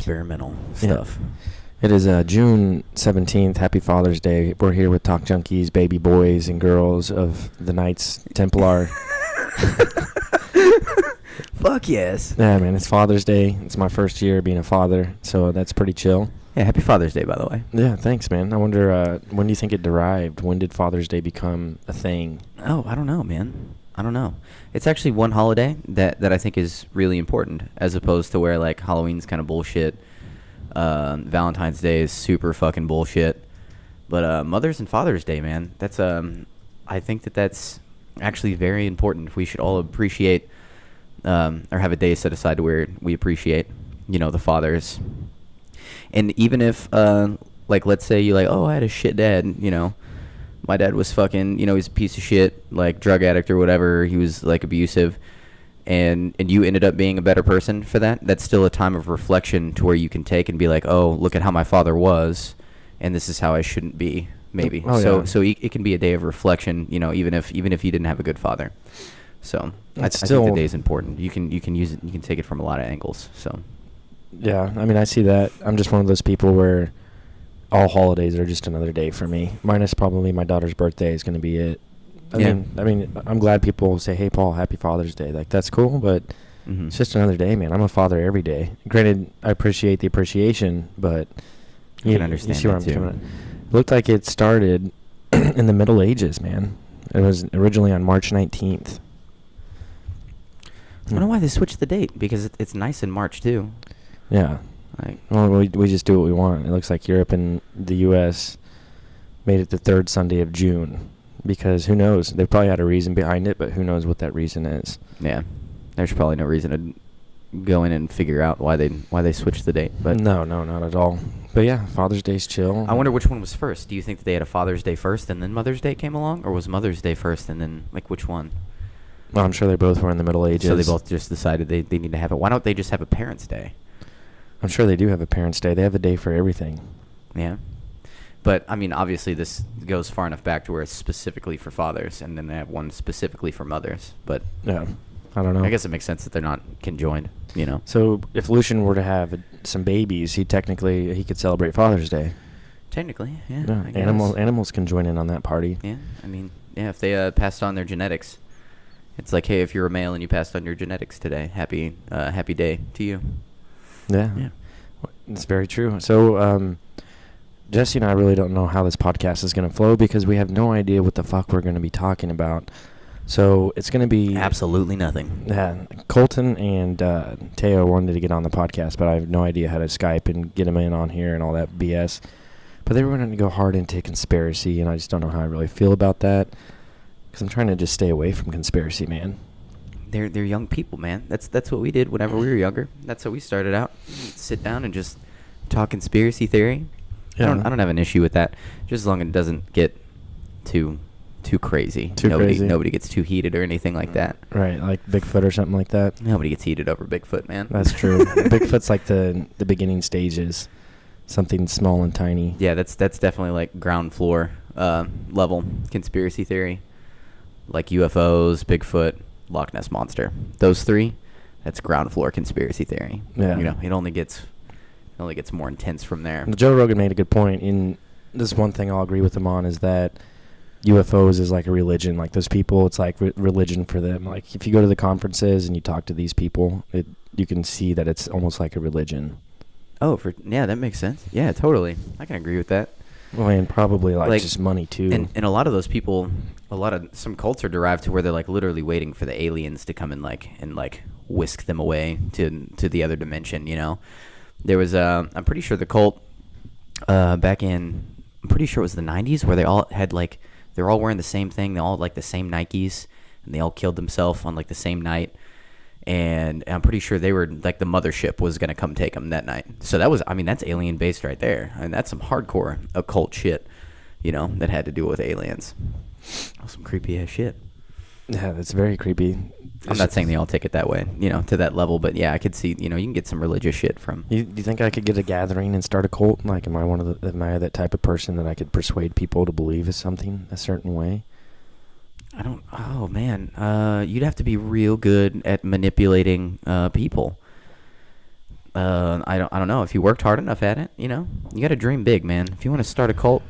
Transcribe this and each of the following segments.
experimental stuff. It is June 17th. Happy Father's Day. We're here with Talk Junkies, baby boys and girls of the Knights Templar. Fuck yes. Yeah, man, it's Father's Day. It's my first year being a father, so that's pretty chill. Yeah, happy Father's Day, by the way. Yeah, thanks, man. I wonder, when do you think it derived? When did Father's Day become a thing? Oh, I don't know, man. I don't know. It's actually one holiday that I think is really important, as opposed to where, like, Halloween's kind of bullshit. Valentine's Day is super fucking bullshit. But Mother's and Father's Day, man, that's I think that's actually very important. We should all appreciate or have a day set aside to where we appreciate, the fathers. And even if, like, let's say you're like, oh, I had a shit dad, my dad was fucking, he's a piece of shit, like, drug addict or whatever, he was, like, abusive, and you ended up being a better person for that, that's still a time of reflection to where you can take and be like, oh, look at how my father was, and this is how I shouldn't be, maybe. Oh, so it can be a day of reflection, even if you didn't have a good father. So I think the day is important. You can use it. You can take it from a lot of angles. So yeah, I mean, I see that. I'm just one of those people where all holidays are just another day for me. Minus probably my daughter's birthday is going to be it. I mean, I'm glad people say, "Hey, Paul, Happy Father's Day." Like, that's cool, but it's just another day, man. I'm a father every day. Granted, I appreciate the appreciation, but you can understand. You see where I'm coming at. It looked like it started in the Middle Ages, man. It was originally on March 19th. I don't know why they switched the date, because it's nice in March too. Yeah. Well, we just do what we want. It looks like Europe and the U.S. made it the third Sunday of June, because who knows? They probably had a reason behind it, but who knows what that reason is? Yeah, there's probably no reason to go in and figure out why they switched the date. But no, not at all. But yeah, Father's Day's chill. I wonder which one was first. Do you think that they had a Father's Day first and then Mother's Day came along, or was Mother's Day first and then, like, which one? Well, I'm sure they both were in the Middle Ages. So they both just decided they need to have it. Why don't they just have a Parents' Day? I'm sure they do have a Parents' Day. They have a day for everything. Yeah. But, I mean, obviously this goes far enough back to where it's specifically for fathers, and then they have one specifically for mothers. But yeah, I don't know. I guess it makes sense that they're not conjoined, So if Lucian were to have some babies, he could celebrate Father's Day. Technically, yeah. Animals can join in on that party. Yeah, I mean, yeah, if they passed on their genetics. It's like, hey, if you're a male and you passed on your genetics today, happy day to you. Yeah. It's very true. So, Jesse and I really don't know how this podcast is going to flow, because we have no idea what the fuck we're going to be talking about. So it's going to be absolutely nothing. Yeah, Colton and Teo wanted to get on the podcast, but I have no idea how to Skype and get them in on here and all that BS. But they were going to go hard into conspiracy, and I just don't know how I really feel about that. Because I'm trying to just stay away from conspiracy, man. They're young people, man. That's what we did whenever we were younger. That's how we started out. Sit down and just talk conspiracy theory. Yeah. I don't have an issue with that, just as long as it doesn't get too crazy. Nobody gets too heated or anything like that. Right, like Bigfoot or something like that. Nobody gets heated over Bigfoot, man. That's true. Bigfoot's like the beginning stages, something small and tiny. Yeah, that's definitely like ground floor level conspiracy theory. Like UFOs, Bigfoot, Loch Ness Monster. Those three, that's ground floor conspiracy theory. Yeah. It only gets more intense from there. Well, Joe Rogan made a good point. In this one thing I'll agree with him on is that UFOs is like a religion. Like, those people, it's like religion for them. Like, if you go to the conferences and you talk to these people, you can see that it's almost like a religion. Oh, that makes sense. Yeah, totally. I can agree with that. Well, and probably like just money too. And a lot of those people, some cults are derived to where they're like literally waiting for the aliens to come and whisk them away to the other dimension. There was I'm pretty sure the cult back in, I'm pretty sure it was the 90s, where they all had they're all wearing the same thing. They all had the same Nikes, and they all killed themselves on the same night. And I'm pretty sure they were the mothership was going to come take them that night. So that's alien based right there. I mean, that's some hardcore occult shit, that had to do with aliens. Some creepy ass shit. Yeah, that's very creepy. I'm not saying they all take it that way, to that level, but yeah, I could see, you can get some religious shit from. Do you think I could get a gathering and start a cult? Like, am I that type of person that I could persuade people to believe is something a certain way? Oh man, you'd have to be real good at manipulating people. I don't know. If you worked hard enough at it, you know, you got to dream big, man. If you want to start a cult,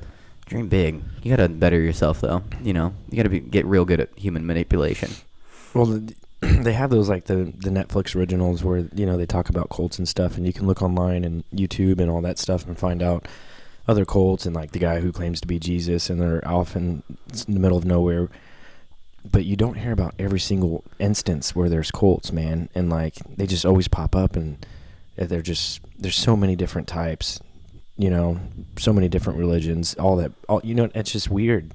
dream big. You got to better yourself, though. You know, you got to get real good at human manipulation. Well, they have those like the Netflix originals where, you know, they talk about cults and stuff, and you can look online and YouTube and all that stuff and find out other cults and like the guy who claims to be Jesus, and they're off in the middle of nowhere. But you don't hear about every single instance where there's cults, man, and like they just always pop up, and there's so many different types, you know, so many different religions, you know, it's just weird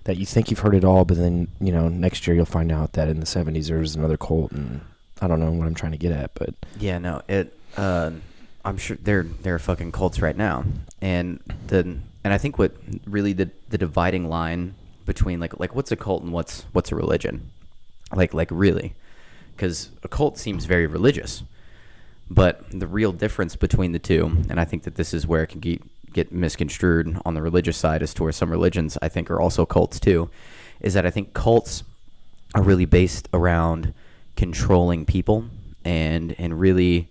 that you think you've heard it all, but then, you know, next year you'll find out that in the 70s there was another cult, and I don't know what I'm trying to get at, but yeah, no, I'm sure they're fucking cults right now, and I think what really the dividing line between like what's a cult and what's a religion, like really, because a cult seems very religious. But the real difference between the two, and I think that this is where it can get misconstrued on the religious side, as to where some religions I think are also cults too, is that I think cults are really based around controlling people and really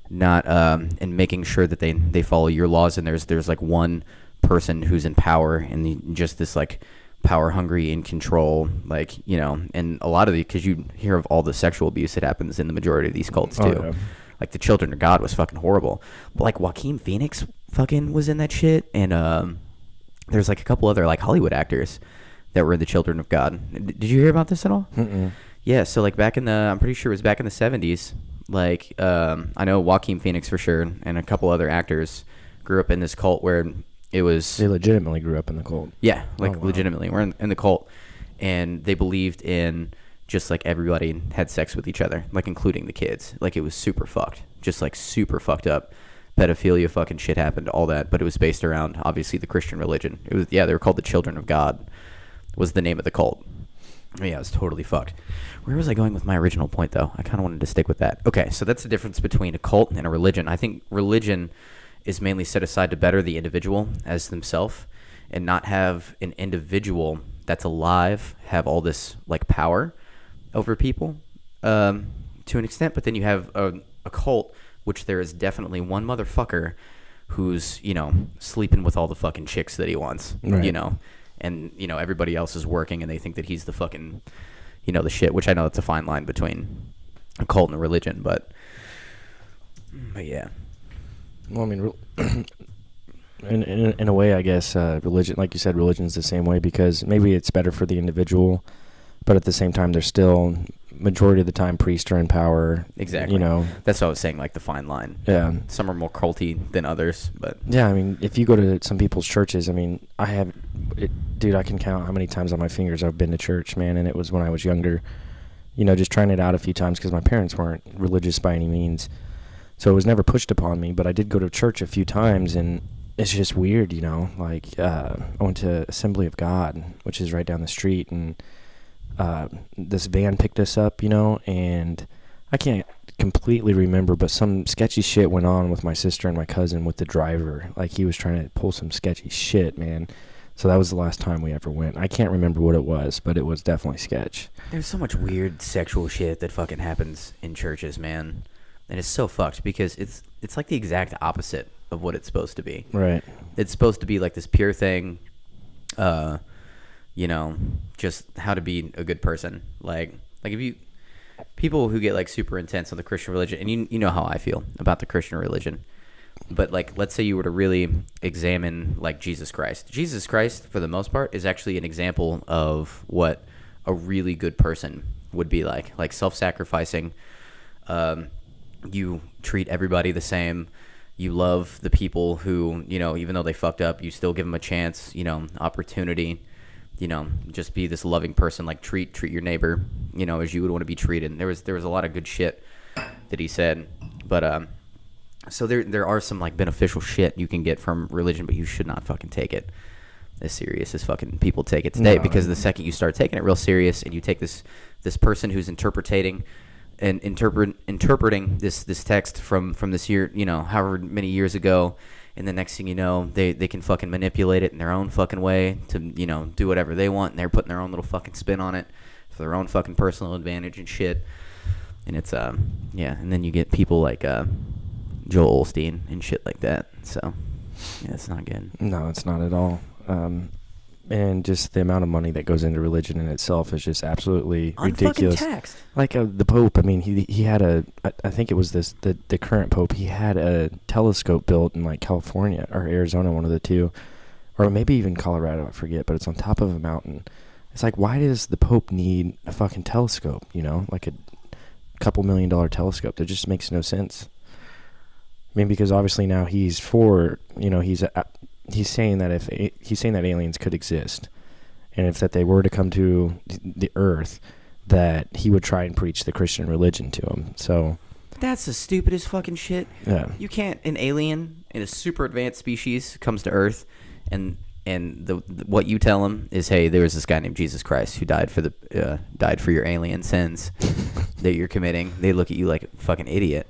not and making sure that they follow your laws, and there's like one person who's in power, and just this like power hungry in control, like, you know, and a lot of because you hear of all the sexual abuse that happens in the majority of these cults too. Oh, yeah. Like the Children of God was fucking horrible, but like Joaquin Phoenix fucking was in that shit, and there's like a couple other like Hollywood actors that were in the Children of God. Did you hear about this at all? Mm-mm. Yeah, so like I'm pretty sure it was back in the 70s. Like I know Joaquin Phoenix for sure, and a couple other actors grew up in this cult where it was They legitimately grew up in the cult. Yeah, like Oh, wow. legitimately, we're in the cult, and they believed in just like everybody had sex with each other, like including the kids. Like it was super fucked, just like super fucked up. Pedophilia, fucking shit happened, all that, but it was based around obviously the Christian religion. It was, yeah, they were called the Children of God, was the name of the cult. Yeah, it was totally fucked. Where was I going with my original point though? I kind of wanted to stick with that. Okay, so that's the difference between a cult and a religion. I think religion is mainly set aside to better the individual as themselves, and not have an individual that's alive have all this like power over people to an extent. But then you have a cult, which there is definitely one motherfucker who's, you know, sleeping with all the fucking chicks that he wants, Right. you know, and, you know, everybody else is working and they think that he's the fucking, you know, the shit, which I know that's a fine line between a cult and a religion, but yeah. Well, I mean, in a way, I guess religion, like you said, religion's the same way, because maybe it's better for the individual, but at the same time, there's still majority of the time priests are in power. Exactly. You know. That's what I was saying, like the fine line. Yeah. Some are more culty than others, but Yeah, I mean, if you go to some people's churches, I mean, dude, I can count how many times on my fingers I've been to church, man, and it was when I was younger. You know, just trying it out a few times because my parents weren't religious by any means, so it was never pushed upon me. But I did go to church a few times, and it's just weird, you know. Like I went to Assembly of God, which is right down the street, and this van picked us up, you know, and I can't completely remember, but some sketchy shit went on with my sister and my cousin with the driver. Like he was trying to pull some sketchy shit, man. So that was the last time we ever went. I can't remember what it was, but it was definitely sketch. there's so much weird sexual shit that fucking happens in churches, man. And it's so fucked because it's like the exact opposite of what it's supposed to be. Right. It's supposed to be like this pure thing, you know, just how to be a good person. Like if you people who get like super intense on the Christian religion, and you know how I feel about the Christian religion, but like let's say you were to really examine like Jesus Christ, for the most part is actually an example of what a really good person would be like self-sacrificing. You treat everybody the same. You love the people who, you know, even though they fucked up, you still give them a chance, you know, opportunity, you know, just be this loving person, like treat your neighbor, you know, as you would want to be treated. And there was a lot of good shit that he said, but so there are some like beneficial shit you can get from religion, but you should not fucking take it as serious as fucking people take it today. No. Because the second you start taking it real serious and you take this person who's interpreting this text from this year, you know, however many years ago, and the next thing you know, they can fucking manipulate it in their own fucking way to, you know, do whatever they want, and they're putting their own little fucking spin on it for their own fucking personal advantage and shit. And it's yeah, and then you get people like Joel Osteen and shit like that. So yeah, it's not good. No, it's not at all. And just the amount of money that goes into religion in itself is just absolutely ridiculous. Taxed. Like the Pope, I mean, he had I think it was the current Pope, he had a telescope built in like California or Arizona, one of the two, or maybe even Colorado, I forget, but it's on top of a mountain. It's like, why does the Pope need a fucking telescope, like a couple $1 million telescope? That just makes no sense. I mean, because obviously now he's for, he's saying that he's saying that aliens could exist, and if that they were to come to the Earth, that he would try and preach the Christian religion to them. So that's the stupidest fucking shit. Yeah, you can't. An alien in a super advanced species comes to Earth, and what you tell him is, hey, there was this guy named Jesus Christ who died for your alien sins that you're committing. They look at you like a fucking idiot.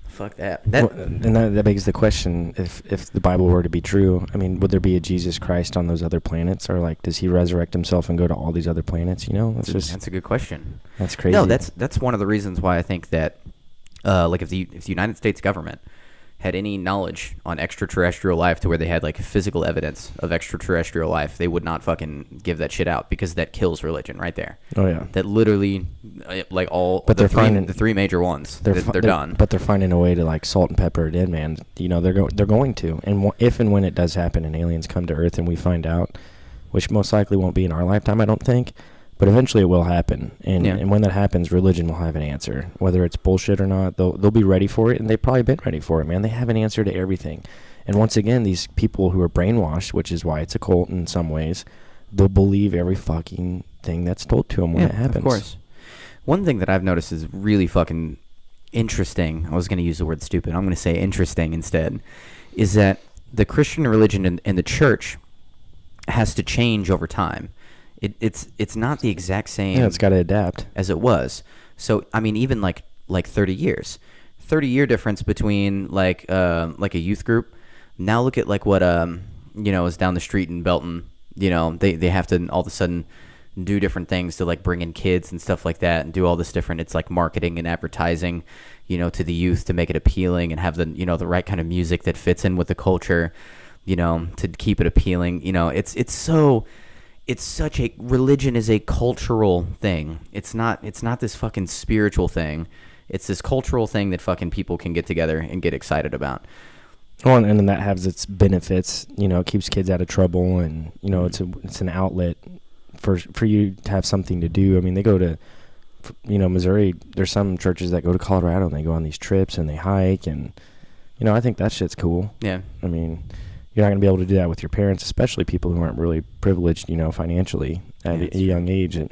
Fuck that. And that begs the question: if the Bible were to be true, I mean, would there be a Jesus Christ on those other planets, or like, does he resurrect himself and go to all these other planets? That's a good question. That's crazy. No, that's one of the reasons why I think that, like, if the United States government had any knowledge on extraterrestrial life to where they had like physical evidence of extraterrestrial life, they would not fucking give that shit out, because that kills religion right there. Oh yeah. That literally, like all, but the three major ones, they're done. But they're finding a way to like salt and pepper it in, man. They're going to, and if and when it does happen, and aliens come to Earth and we find out, which most likely won't be in our lifetime, I don't think. But eventually it will happen, and when that happens, religion will have an answer. Whether it's bullshit or not, they'll be ready for it, and they've probably been ready for it, man. They have an answer to everything. And once again, these people who are brainwashed, which is why it's a cult in some ways, they'll believe every fucking thing that's told to them when it happens. Of course. One thing that I've noticed is really fucking interesting, I was going to use the word stupid, I'm going to say interesting instead, is that the Christian religion and the church has to change over time. It's not the exact same. Yeah, it's got to adapt as it was. So I mean, even like 30 years, 30-year difference between like a youth group. Now look at like what is down the street in Belton. They have to all of a sudden do different things to like bring in kids and stuff like that, and do all this different. It's like marketing and advertising, to the youth to make it appealing, and have the the right kind of music that fits in with the culture, to keep it appealing. It's such a religion is a cultural thing. It's not this fucking spiritual thing. It's this cultural thing that fucking people can get together and get excited about. Oh, and then that has its benefits. It keeps kids out of trouble, and it's an outlet for you to have something to do. I mean, they go to Missouri. There's some churches that go to Colorado and they go on these trips and they hike, and I think that shit's cool. Yeah. I mean, you're not going to be able to do that with your parents, especially people who aren't really privileged, financially at a young age. And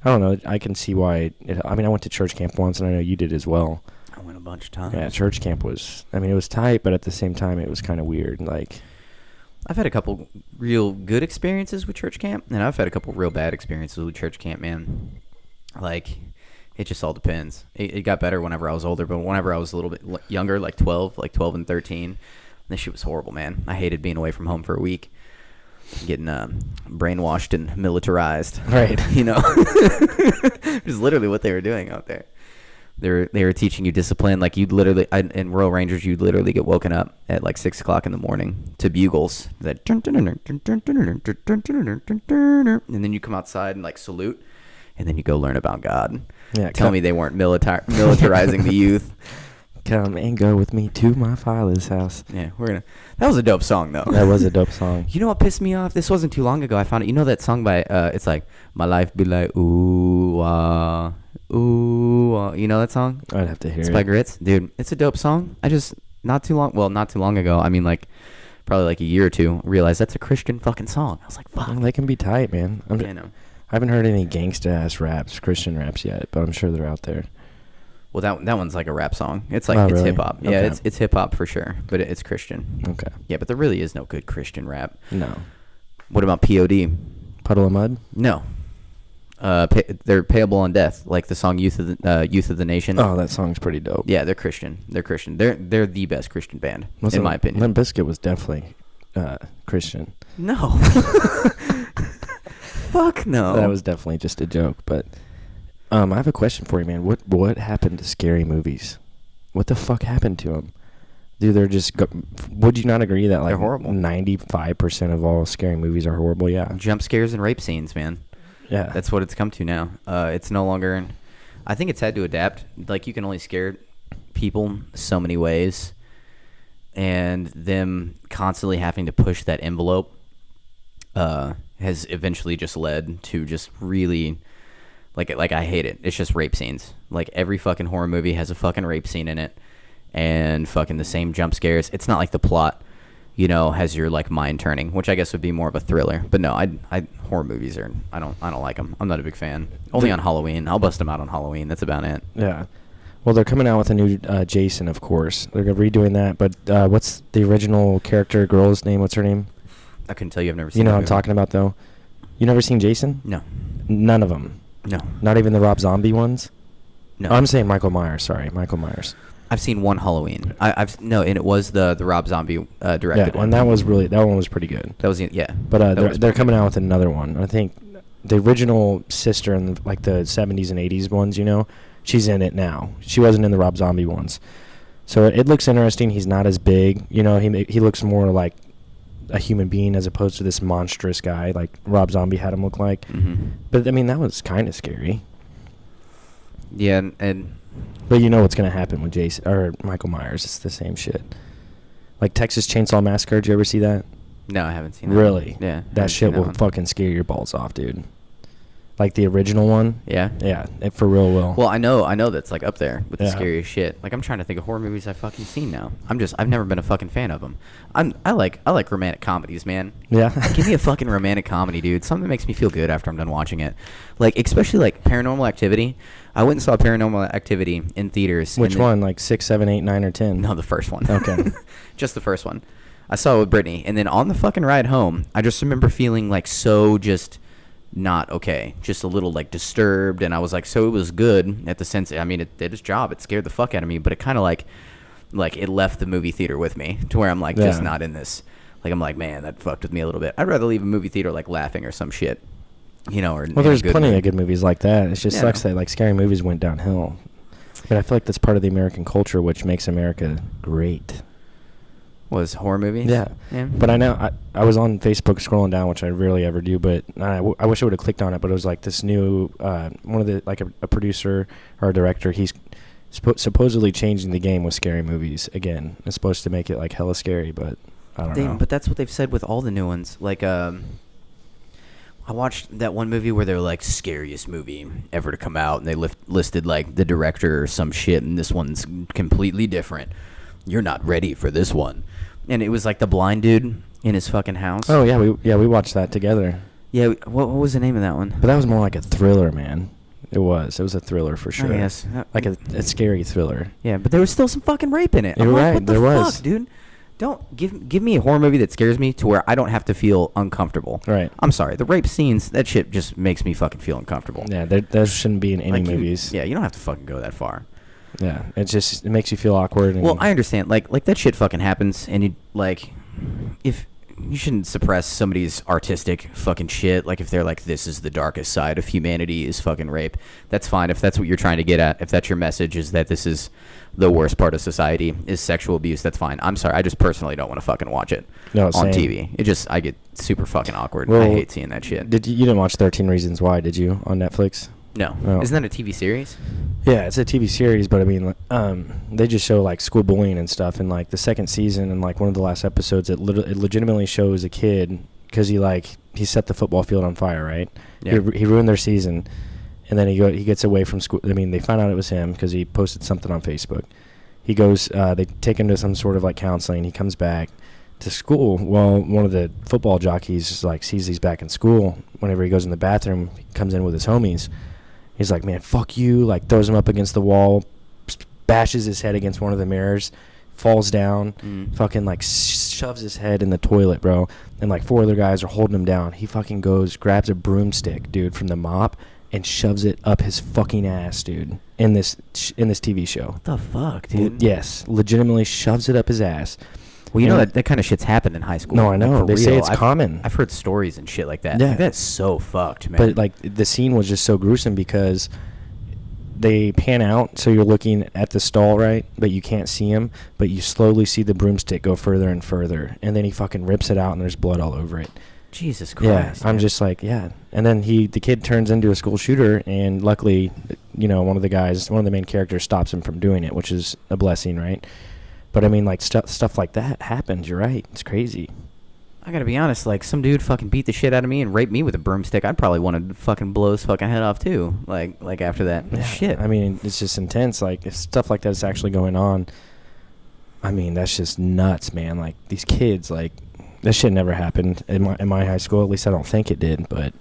I don't know, I can see why. I went to church camp once, and I know you did as well. I went a bunch of times. Yeah, church camp was, it was tight, but at the same time, it was kind of weird. Like, I've had a couple real good experiences with church camp, and I've had a couple real bad experiences with church camp, man. Like, it just all depends. It got better whenever I was older, but whenever I was a little bit younger, like 12 and 13, this shit was horrible, man. I hated being away from home for a week, getting brainwashed and militarized. Right. Which is literally what they were doing out there. They were teaching you discipline. Like, you'd literally, in Royal Rangers, you'd literally get woken up at like 6 o'clock in the morning to bugles that, and then you come outside and like salute, and then you go learn about God. Yeah. Tell me they weren't militarizing the youth. Come and go with me to my father's house. Yeah, that was a dope song, though. That was a dope song. You know what pissed me off? This wasn't too long ago. I found it. You know that song by, it's like, my life be like, ooh, ooh, you know that song? I'd have to hear it. It's by Grits. Dude, it's a dope song. I just, not too long ago, like, probably like a year or two, realized that's a Christian fucking song. I was like, fuck. Well, they can be tight, man. I know. I haven't heard any gangsta-ass raps, Christian raps yet, but I'm sure they're out there. Well, that one's like a rap song. It's like, it's hip hop. Yeah, okay. It's hip hop for sure, but it's Christian. Okay. Yeah, but there really is no good Christian rap. No. What about POD? Puddle of Mud? No. They're payable on death, like the song Youth of the Nation. Oh, that song's pretty dope. Yeah, they're Christian. They're the best Christian band, in my opinion. Limp Bizkit was definitely Christian. No. Fuck no. That was definitely just a joke, but I have a question for you, man. What happened to Scary Movies? What the fuck happened to them? Dude, they're just. Would you not agree that like They're horrible. 95% of all scary movies are horrible? Yeah. Jump scares and rape scenes, man. Yeah. That's what it's come to now. It's no longer. I think it's had to adapt. Like, you can only scare people so many ways, and them constantly having to push that envelope has eventually just led to just really, like I hate it. It's just rape scenes. Like, every fucking horror movie has a fucking rape scene in it, and fucking the same jump scares. It's not like the plot, you know, has your like mind turning, which I guess would be more of a thriller. But no, I horror movies are I don't like them. I'm not a big fan. Only on Halloween. I'll bust them out on Halloween. That's about it. Yeah. Well, they're coming out with a new Jason, of course. They're redoing that. But what's the original character girl's name? What's her name? I couldn't tell you. I've never seen. You know that what I'm movie. talking about, though. You never seen Jason? No. None of them. No. Not even the Rob Zombie ones. No. Oh, I'm saying Michael Myers. Sorry, Michael Myers. I've seen one Halloween. And it was the Rob Zombie directed Yeah, one. and that one was pretty good. That was yeah. But That was they're pretty coming good. out with another one. I think the original sister in like the 70s and 80s ones, you know, she's in it now. She wasn't in the Rob Zombie ones. So it looks interesting. He's not as big. You know, he looks more like a human being as opposed to this monstrous guy like Rob Zombie had him look like. Mm-hmm. But I mean, that was kind of scary. Yeah, and But you know what's going to happen with Jason or Michael Myers. It's the same shit. Like Texas Chainsaw Massacre. Did you ever see that? no, I haven't seen that. Really? Yeah. That shit will fucking scare your balls off, dude. Like the original one. Yeah. Yeah, it for real will. Well, I know that's like up there with the Yeah. scariest shit. Like, I'm trying to think of horror movies I've fucking seen now. I've never been a fucking fan of them. I like romantic comedies, man. Yeah. Give me a fucking romantic comedy, dude. Something that makes me feel good after I'm done watching it. Like, especially like Paranormal Activity. I went and saw Paranormal Activity in theaters. Which one? Like 6, 7, 8, 9, or 10? No, the first one. Okay. Just the first one. I saw it with Brittany, and then on the fucking ride home, I just remember feeling like so just not okay, just a little like disturbed, and I was like, so it was good at the sense. I mean, it did its job. It scared the fuck out of me, but it kind of like it left the movie theater with me to where I'm like just Yeah. not in this. Like, I'm like, man, that fucked with me a little bit. I'd rather leave a movie theater like laughing or some shit, you know. Or Well, there's plenty mood. of good movies like that. It just Yeah, sucks no. that like scary movies went downhill. But I feel like that's part of the American culture, which makes America great. Was horror movies. Yeah. Yeah. But I know I was on Facebook scrolling down, which I rarely ever do. But I wish I would have clicked on it. But it was like this new one of the like a producer or a director. He's supposedly changing the game with scary movies again. It's supposed to make it like hella scary, but I don't know. But that's what they've said with all the new ones. Like, I watched that one movie where they're like, scariest movie ever to come out, and they listed like the director or some shit, and this one's completely different. You're not ready for this one. And it was like the blind dude in his fucking house. Oh yeah, we watched that together. Yeah, what was the name of that one? But that was more like a thriller, man. It was a thriller for sure. Yes. Like a scary thriller. Yeah, but there was still some fucking rape in it. You're I'm like, right, what the there fuck, was. dude? Don't give me a horror movie that scares me to where I don't have to feel uncomfortable. Right. I'm sorry. The rape scenes, that shit just makes me fucking feel uncomfortable. Yeah, there shouldn't be in any Like, movies. Yeah, you don't have to fucking go that far. Yeah, it makes you feel awkward. And Well, I understand. Like that shit fucking happens, and you like, if you shouldn't suppress somebody's artistic fucking shit. Like, if they're like, this is the darkest side of humanity is fucking rape. That's fine if that's what you're trying to get at. If that's your message, is that this is the worst part of society is sexual abuse. That's fine. I'm sorry. I just personally don't want to fucking watch it No, on same. TV. I get super fucking awkward. Well, I hate seeing that shit. you didn't watch 13 Reasons Why, did you, on Netflix? No. Oh. Isn't that a TV series? Yeah, it's a TV series, but I mean, they just show like school bullying and stuff. And like the second season and like one of the last episodes, it legitimately shows a kid because he set the football field on fire, right? Yeah. He ruined their season, and then he gets away from school. I mean, they find out it was him because he posted something on Facebook. He goes, they take him to some sort of like counseling. He comes back to school. Well, one of the football jockeys just like sees he's back in school. Whenever he goes in the bathroom, he comes in with his homies. He's like, man, fuck you, like throws him up against the wall, bashes his head against one of the mirrors, falls down, fucking like shoves his head in the toilet, bro. And like 4 other guys are holding him down. He fucking goes, grabs a broomstick, dude, from the mop and shoves it up his fucking ass, dude, in this TV show. What the fuck, dude? Yes, legitimately shoves it up his ass. Well, you know Yeah. that kind of shit's happened in high school. No, I Like, know. for They say real. it's common. I've heard stories and shit like that. Yeah. Like, that's so fucked, man. But like the scene was just so gruesome because they pan out, so you're looking at the stall, right? But you can't see him, but you slowly see the broomstick go further and further, and then he fucking rips it out, and there's blood all over it. Jesus Christ. Yeah, I'm just like, yeah. And then the kid turns into a school shooter, and luckily, one of the main characters stops him from doing it, which is a blessing, right? But I mean, like, stuff like that happens. You're right. It's crazy. I gotta be honest, like, some dude fucking beat the shit out of me and raped me with a broomstick. I'd probably want to fucking blow his fucking head off, too. Like after that. Yeah, shit. I mean, it's just intense. Like, if stuff like that is actually going on, I mean, that's just nuts, man. Like, these kids, like, that shit never happened in my high school. At least I don't think it did, but...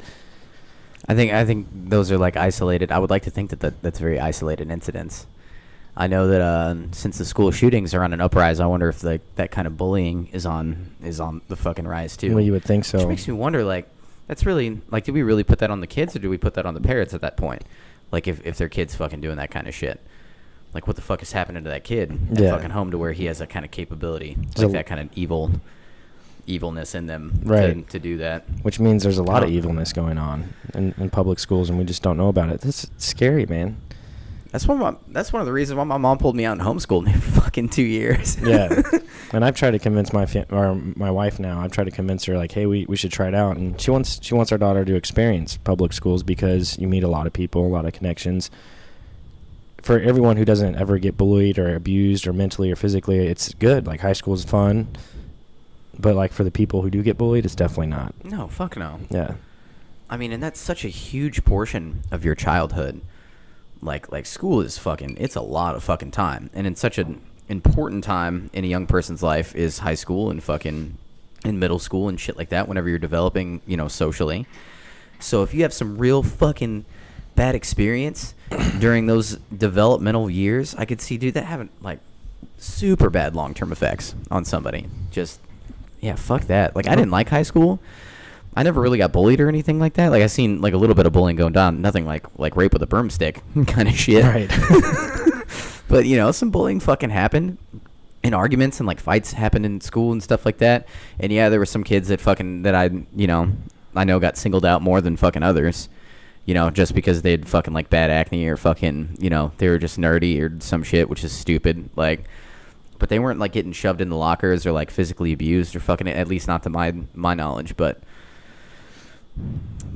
I think those are, like, isolated. I would like to think that's very isolated incidents. I know that since the school shootings are on an uprise, I wonder if, like, that kind of bullying is on the fucking rise too. Well, you would think so. Which makes me wonder, like, that's really, like, did we really put that on the kids, or do we put that on the parents at that point? Like, if their kids fucking doing that kind of shit, like, what the fuck is happening to that kid at fucking home to where he has that kind of capability, like that kind of evilness in them, right, to do that. Which means there's a lot of evilness going on in public schools, and we just don't know about it. That's scary, man. That's one of the reasons why my mom pulled me out and homeschooled me for fucking 2 years. Yeah, and I've tried to convince my wife now. I've tried to convince her, like, hey, we should try it out, and she wants our daughter to experience public schools because you meet a lot of people, a lot of connections. For everyone who doesn't ever get bullied or abused or mentally or physically, it's good. Like, high school is fun, but like for the people who do get bullied, it's definitely not. No, fuck no. Yeah. I mean, and that's such a huge portion of your childhood. Like school is fucking, it's a lot of fucking time. And in such an important time in a young person's life is high school and fucking in middle school and shit like that whenever you're developing, socially. So if you have some real fucking bad experience during those developmental years, I could see, dude, that having, like, super bad long-term effects on somebody. Just, yeah, fuck that. Like, I didn't like high school. I never really got bullied or anything like that. Like, I seen, like, a little bit of bullying going down. Nothing like rape with a broomstick kind of shit. Right. But, some bullying fucking happened. And arguments and, like, fights happened in school and stuff like that. And, yeah, there were some kids that I know got singled out more than fucking others. Just because they had fucking, like, bad acne or fucking, they were just nerdy or some shit, which is stupid. Like, but they weren't, like, getting shoved in the lockers or, like, physically abused or fucking, at least not to my knowledge. But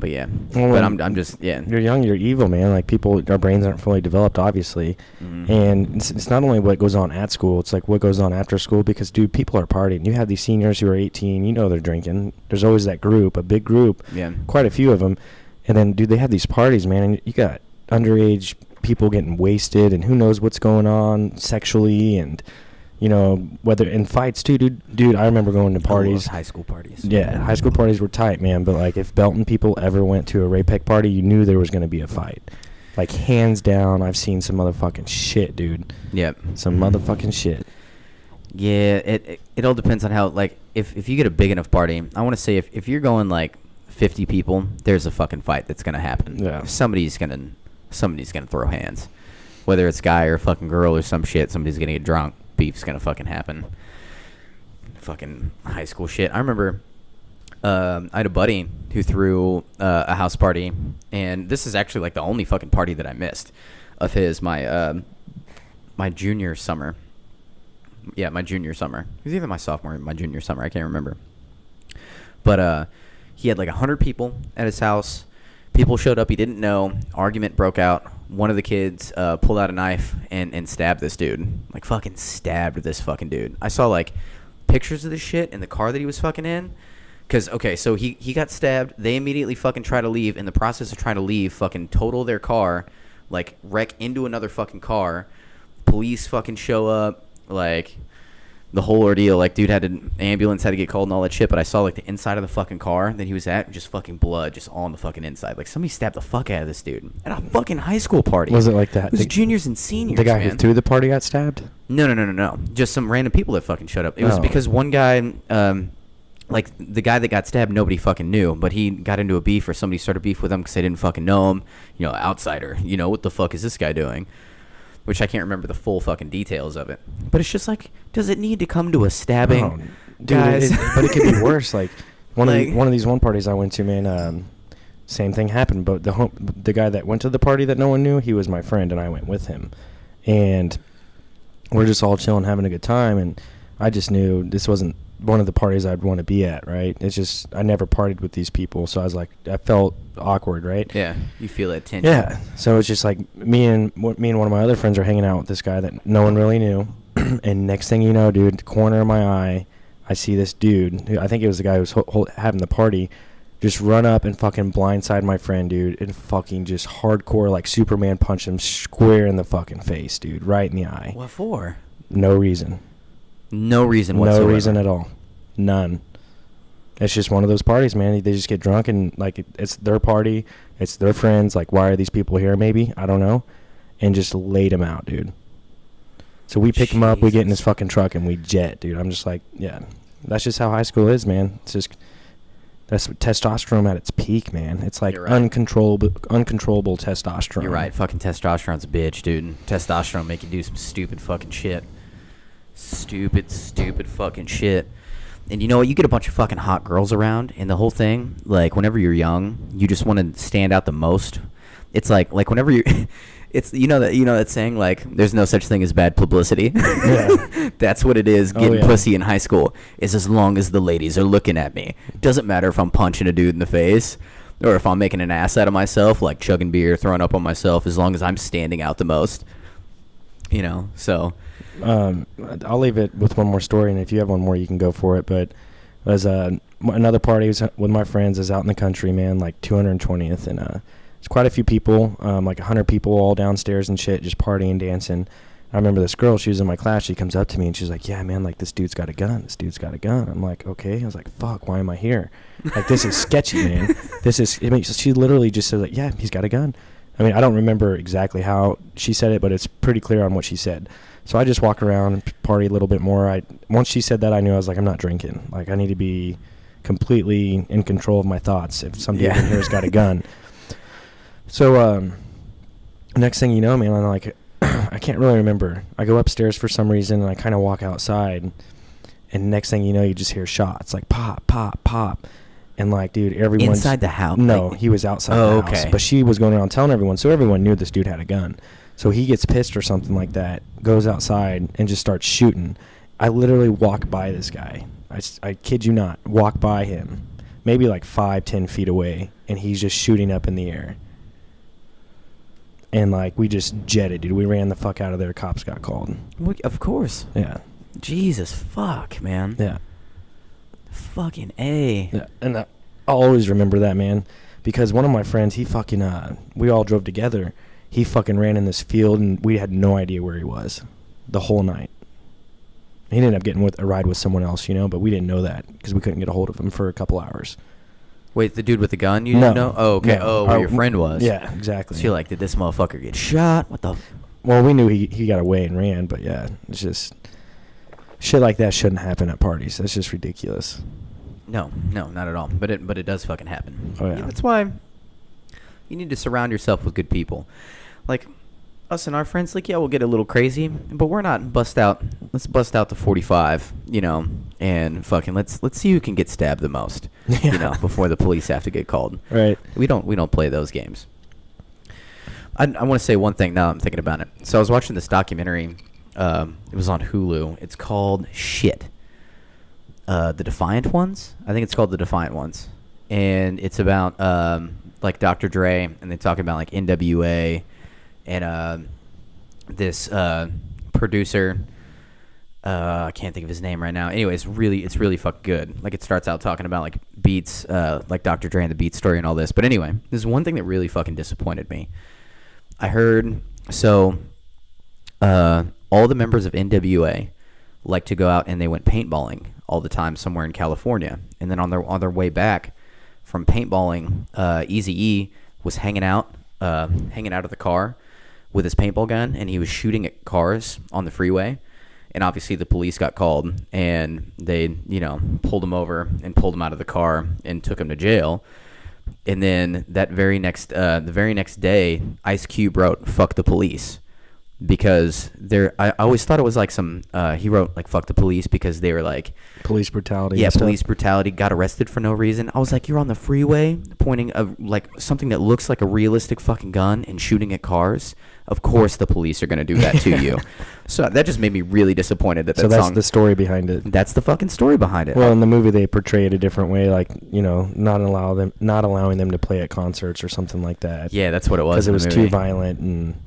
yeah. Well, but I'm just, yeah. You're young, you're evil, man. Like, our brains aren't fully developed, obviously. Mm-hmm. And it's not only what goes on at school, it's like what goes on after school, because, dude, people are partying. You have these seniors who are 18, they're drinking. There's always that group, a big group, quite a few of them. And then, dude, they have these parties, man, and you got underage people getting wasted, and who knows what's going on sexually, and, whether in fights, too, dude, I remember going to parties. High school parties. Yeah, high school parties were tight, man, but, like, if Belton people ever went to a Ray-Pec party, you knew there was going to be a fight. Like, hands down, I've seen some motherfucking shit, dude. Yep. Some motherfucking shit. Yeah, it all depends on how, like, if you get a big enough party, I want to say if you're going, like, 50 people, there's a fucking fight that's gonna happen. Yeah. Somebody's gonna throw hands, whether it's guy or fucking girl or some shit. Somebody's gonna get drunk. Beef's gonna fucking happen. Fucking high school shit. I remember I had a buddy who threw a house party, and this is actually, like, the only fucking party that I missed of his. My junior summer. Yeah, my junior summer. It was either my sophomore or my junior summer. I can't remember. But he had, like, 100 people at his house. People showed up he didn't know. Argument broke out. One of the kids pulled out a knife and stabbed this dude. Like, fucking stabbed this fucking dude. I saw, like, pictures of this shit in the car that he was fucking in. Because, okay, so he got stabbed. They immediately fucking try to leave. In the process of trying to leave, fucking total their car. Like, wreck into another fucking car. Police fucking show up. Like, the whole ordeal. Like, dude ambulance had to get called and all that shit, but I saw, like, the inside of the fucking car that he was at, just fucking blood just all on the fucking inside. Like, somebody stabbed the fuck out of this dude at a fucking high school party. Was it like that? It was juniors and seniors, the guy man. who threw the party got stabbed? No. Just some random people that fucking showed up. It was because one guy, like, the guy that got stabbed, nobody fucking knew, but he got into a beef, or somebody started beef with him because they didn't fucking know him. Outsider. What the fuck is this guy doing? Which I can't remember the full fucking details of it. But it's just like, does it need to come to a stabbing? Oh, dude, but it could be worse. Like, one of these parties I went to, man, Same thing happened, but the guy that went to the party that no one knew, he was my friend, and I went with him. And we're just all chilling, having a good time, and I just knew this wasn't one of the parties I'd want to be at, right? It's just, I never partied with these people, so I was like, I felt awkward, right? Yeah, you feel that tension. Yeah, so it's just like me and one of my other friends are hanging out with this guy that no one really knew, and next thing you know, dude, the corner of my eye, I see this dude, I think it was the guy who was having the party, just run up and fucking blindside my friend, dude, and fucking just hardcore, like Superman punch him square in the fucking face, dude, right in the eye. What for? No reason. No reason whatsoever. No reason at all. None. It's just one of those parties, man. They just get drunk and, like, it's their party. It's their friends. Like, why are these people here, maybe? I don't know. And just laid him out, dude. So we pick him up, we get in his fucking truck, and we jet, dude. I'm just like, yeah. That's just how high school is, man. It's just... That's testosterone at its peak, man. It's like right. uncontrollable testosterone. You're right. Fucking testosterone's a bitch, dude. Testosterone make you do some stupid fucking shit. Stupid fucking shit. And you know what? You get a bunch of fucking hot girls around, and the whole thing, like, whenever you're young, you just want to stand out the most. It's like whenever you're... It's you know that saying, like, there's no such thing as bad publicity. Yeah. That's what it is. Getting pussy in high school is as long as the ladies are looking at me. Doesn't matter if I'm punching a dude in the face or if I'm making an ass out of myself, like chugging beer, throwing up on myself, as long as I'm standing out the most. You know, so. I'll leave it with one more story, and if you have one more, you can go for it. But it was another party with my friends is out in the country, man, like 220th, and it's quite a few people, like 100 people all downstairs and shit, just partying, dancing. I remember this girl, she was in my class, she comes up to me and she's like, yeah, man, like, this dude's got a gun. I'm like, okay. I was like, fuck, why am I here? Like, this is sketchy, man. She literally just said, like, yeah, he's got a gun. I mean, I don't remember exactly how she said it, but it's pretty clear on what she said. So I just walk around and party a little bit more. Once she said that, I knew I was like, I'm not drinking. Like, I need to be completely in control of my thoughts if some dude in here has got a gun. So, next thing you know, man, I'm like, I can't really remember. I go upstairs for some reason, and I kind of walk outside, and next thing you know, you just hear shots, like, pop, pop, pop. And, like, dude, everyone's... Inside the house? No, like, he was outside the house. Okay. But she was going around telling everyone, so everyone knew this dude had a gun. So he gets pissed or something like that, goes outside, and just starts shooting. I literally walk by this guy. I kid you not, walk by him, maybe like 5-10 feet away, and he's just shooting up in the air. And, like, we just jetted, dude. We ran the fuck out of there. Cops got called. Of course. Yeah. Jesus, fuck, man. Yeah. Fucking A. Yeah. And I'll always remember that, man, because one of my friends, he fucking, we all drove together. He fucking ran in this field, and we had no idea where he was the whole night. He ended up getting a ride with someone else, you know, but we didn't know that because we couldn't get a hold of him for a couple hours. Wait, the dude with the gun you didn't know? Oh, okay. No. Where your friend was. Yeah, exactly. So you're like, did this motherfucker get shot? What the... Well, we knew he got away and ran, but yeah, it's just... Shit like that shouldn't happen at parties. That's just ridiculous. No, not at all. But it does fucking happen. Oh, yeah. That's why you need to surround yourself with good people. Like, us and our friends, like, yeah, we'll get a little crazy, but we're not let's bust out the 45, you know, and fucking let's see who can get stabbed the most, yeah. you know, before the police have to get called. Right. We don't play those games. I want to say one thing now I'm thinking about it. So I was watching this documentary. It was on Hulu. It's called Shit. The Defiant Ones? I think it's called The Defiant Ones. And it's about, like, Dr. Dre, and they talk about, like, NWA, and this producer, I can't think of his name right now. Anyway, it's really fucking good. Like, it starts out talking about, like, beats, like Dr. Dre and the Beat story and all this. But anyway, there's one thing that really fucking disappointed me. I heard, so, all the members of NWA like to go out and they went paintballing all the time somewhere in California. And then on their way back from paintballing, Eazy-E was hanging out of the car with his paintball gun, and he was shooting at cars on the freeway. And obviously the police got called, and they, you know, pulled him over and pulled him out of the car and took him to jail. And then the very next day, Ice Cube wrote "Fuck the police," because I always thought it was like some he wrote like fuck the police because they were like Police brutality. yeah, and stuff. police brutality, got arrested for no reason. I was like, you're on the freeway pointing like something that looks like a realistic fucking gun and shooting at cars. Of course the police are going to do that to you. So that just made me really disappointed that So that that's song. the story behind it. That's the fucking story behind it. Well, in the movie they portray it a different way, like, you know, not allowing them to play at concerts or something like that. Yeah, that's what it was. Because it in was the too movie. violent and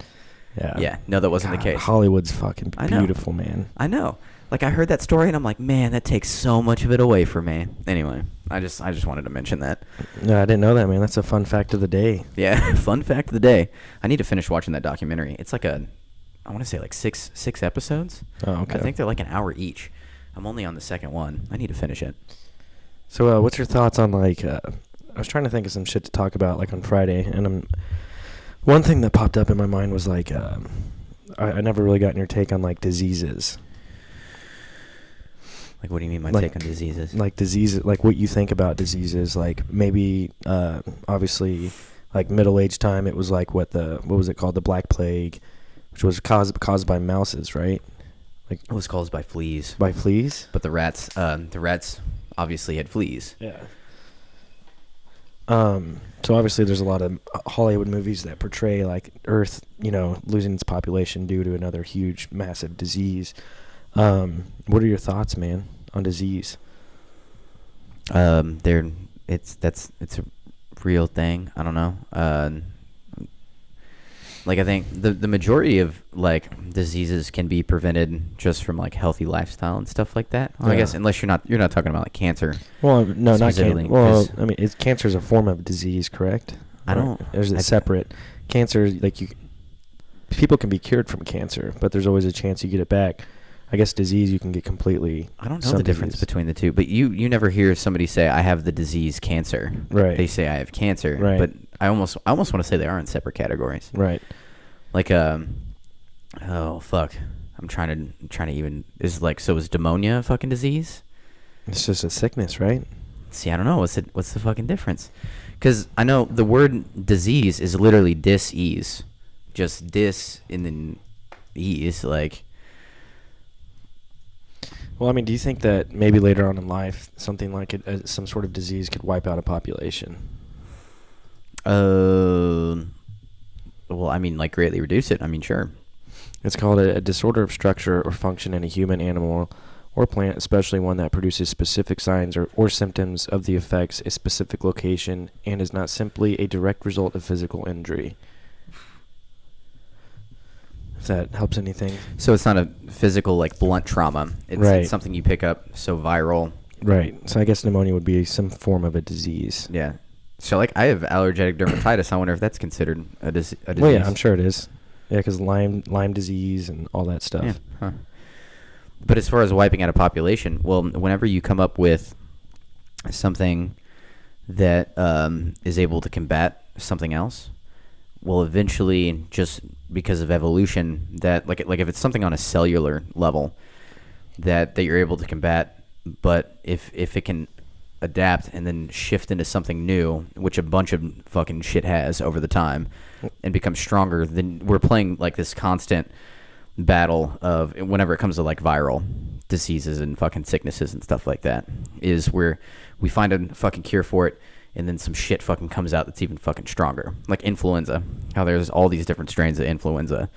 Yeah, no, that wasn't the case. Hollywood's fucking I know. beautiful, man. I know. Like I heard that story and I'm like, man, that takes so much of it away from me. Anyway, I just wanted to mention that. Yeah, I didn't know that, man. That's a fun fact of the day. Yeah, fun fact of the day. I need to finish watching that documentary. It's like I want to say like six episodes. Oh, okay. I think they're like an hour each. I'm only on the second one. I need to finish it. So, what's your thoughts on, like, I was trying to think of some shit to talk about, like, on Friday, and one thing that popped up in my mind was, like, I never really gotten your take on, like, diseases. Like, what do you mean by Like- take on diseases? Like, diseases, like, what you think about diseases, like, maybe, obviously, like, middle-aged time, it was, like, what was it called, the Black Plague, which was caused by mouses, right? Like, It was caused by fleas. by fleas? But the rats obviously had fleas. Yeah. So obviously there's a lot of Hollywood movies that portray like Earth, you know, losing its population due to another huge, massive disease. What are your thoughts, man, on disease? It's a real thing. I don't know. Like I think the majority of like diseases can be prevented just from like healthy lifestyle and stuff like that. Well, I Yeah. guess unless you're not talking about like cancer. Well, no, not Specifically, cancer. Well, 'cause- I mean, cancer is a form of disease, correct? I don't- Or is it I- separate? Cancer, like people can be cured from cancer, but there's always a chance you get it back. I guess disease you can get completely. I don't know some the difference disease. between the two, but you never hear somebody say I have the disease cancer. Right. They say I have cancer. Right. But I almost want to say they are in separate categories. Right. Like oh fuck. I'm trying to even is pneumonia a fucking disease? It's just a sickness, right? See, I don't know. What's the fucking difference? Because I know the word disease is literally dis-ease. Just dis and then ease. Like, Well, I mean, do you think that maybe later on in life, something like some sort of disease could wipe out a population? well, I mean, like greatly reduce it. I mean, sure. It's called a disorder of structure or function in a human, animal, or plant, especially one that produces specific signs or symptoms of the effects, a specific location, and is not simply a direct result of physical injury. If that helps anything. So it's not a physical, like, blunt trauma. It's, Right. it's something you pick up, so viral. Right. So I guess pneumonia would be some form of a disease. Yeah. So, like, I have allergic dermatitis. I wonder if that's considered a disease. Well, yeah, I'm sure it is. Yeah, because Lyme disease and all that stuff. Yeah. Huh. But as far as wiping out a population, well, whenever you come up with something that is able to combat something else, well, eventually, just because of evolution, that like if it's something on a cellular level that you're able to combat, but if it can adapt and then shift into something new, which a bunch of fucking shit has over the time, and become stronger, then we're playing like this constant battle of whenever it comes to like viral diseases and fucking sicknesses and stuff like that, is where we find a fucking cure for it and then some shit fucking comes out that's even fucking stronger, like influenza. How there's all these different strains of influenza.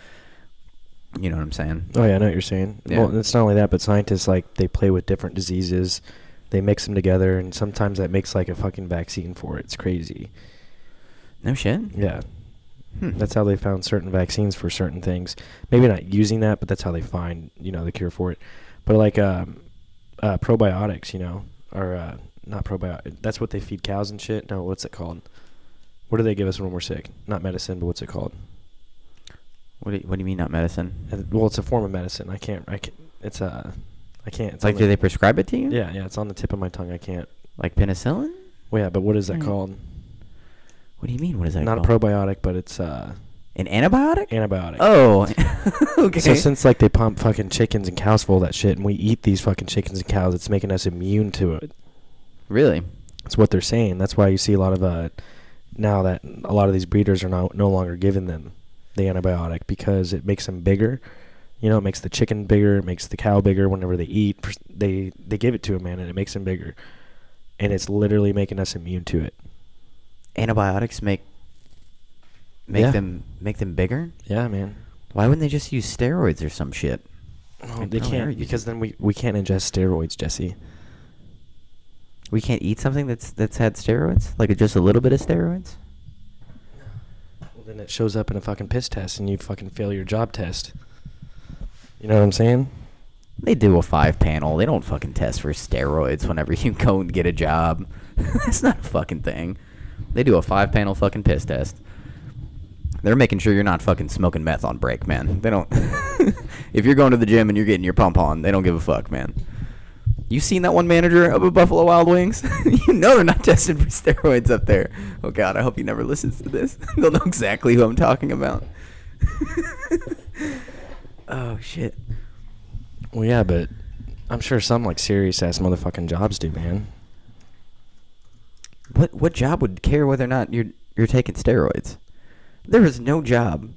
You know what I'm saying? Oh, yeah, I know what you're saying. Yeah. Well, it's not only that, but scientists, like, they play with different diseases. They mix them together, and sometimes that makes, like, a fucking vaccine for it. It's crazy. No shit. Yeah. That's how they found certain vaccines for certain things. Maybe not using that, but that's how they find, the cure for it. But, like, probiotics, or not probiotics. That's what they feed cows and shit. No, what's it called? What do they give us when we're sick? Not medicine, but what's it called? What do you mean, not medicine? Well, it's a form of medicine. I can't. It's I can't. It's Like, on do they prescribe it to you? Yeah, it's on the tip of my tongue. I can't. Like penicillin? Well, yeah, but what is that Mm. called? What do you mean? What is that Not called? a probiotic, but it's An antibiotic? antibiotic. Oh, okay. So since like they pump fucking chickens and cows full of that shit, and we eat these fucking chickens and cows, it's making us immune to it. Really? That's what they're saying. That's why you see a lot of now that a lot of these breeders are no longer giving them the antibiotic, because it makes them bigger. You know, it makes the chicken bigger, it makes the cow bigger. Whenever they eat, they give it to them, man, and it makes them bigger. And it's literally making us immune to it. Antibiotics make them bigger? Yeah, man. Why wouldn't they just use steroids or some shit? Oh, they can't, because then we can't ingest steroids, Jesse. We can't eat something that's had steroids? Like just a little bit of steroids? Well, then it shows up in a fucking piss test and you fucking fail your job test. You know what I'm saying? They do a 5-panel. They don't fucking test for steroids whenever you go and get a job. That's not a fucking thing. They do a 5-panel fucking piss test. They're making sure you're not fucking smoking meth on break, man. They don't. If you're going to the gym and you're getting your pump on, they don't give a fuck, man. You seen that one manager up at Buffalo Wild Wings? You know they're not testing for steroids up there. Oh, God, I hope he never listens to this. They'll know exactly who I'm talking about. Oh, shit. Well, yeah, but I'm sure some, like, serious-ass motherfucking jobs do, man. What job would care whether or not you're taking steroids? There is no job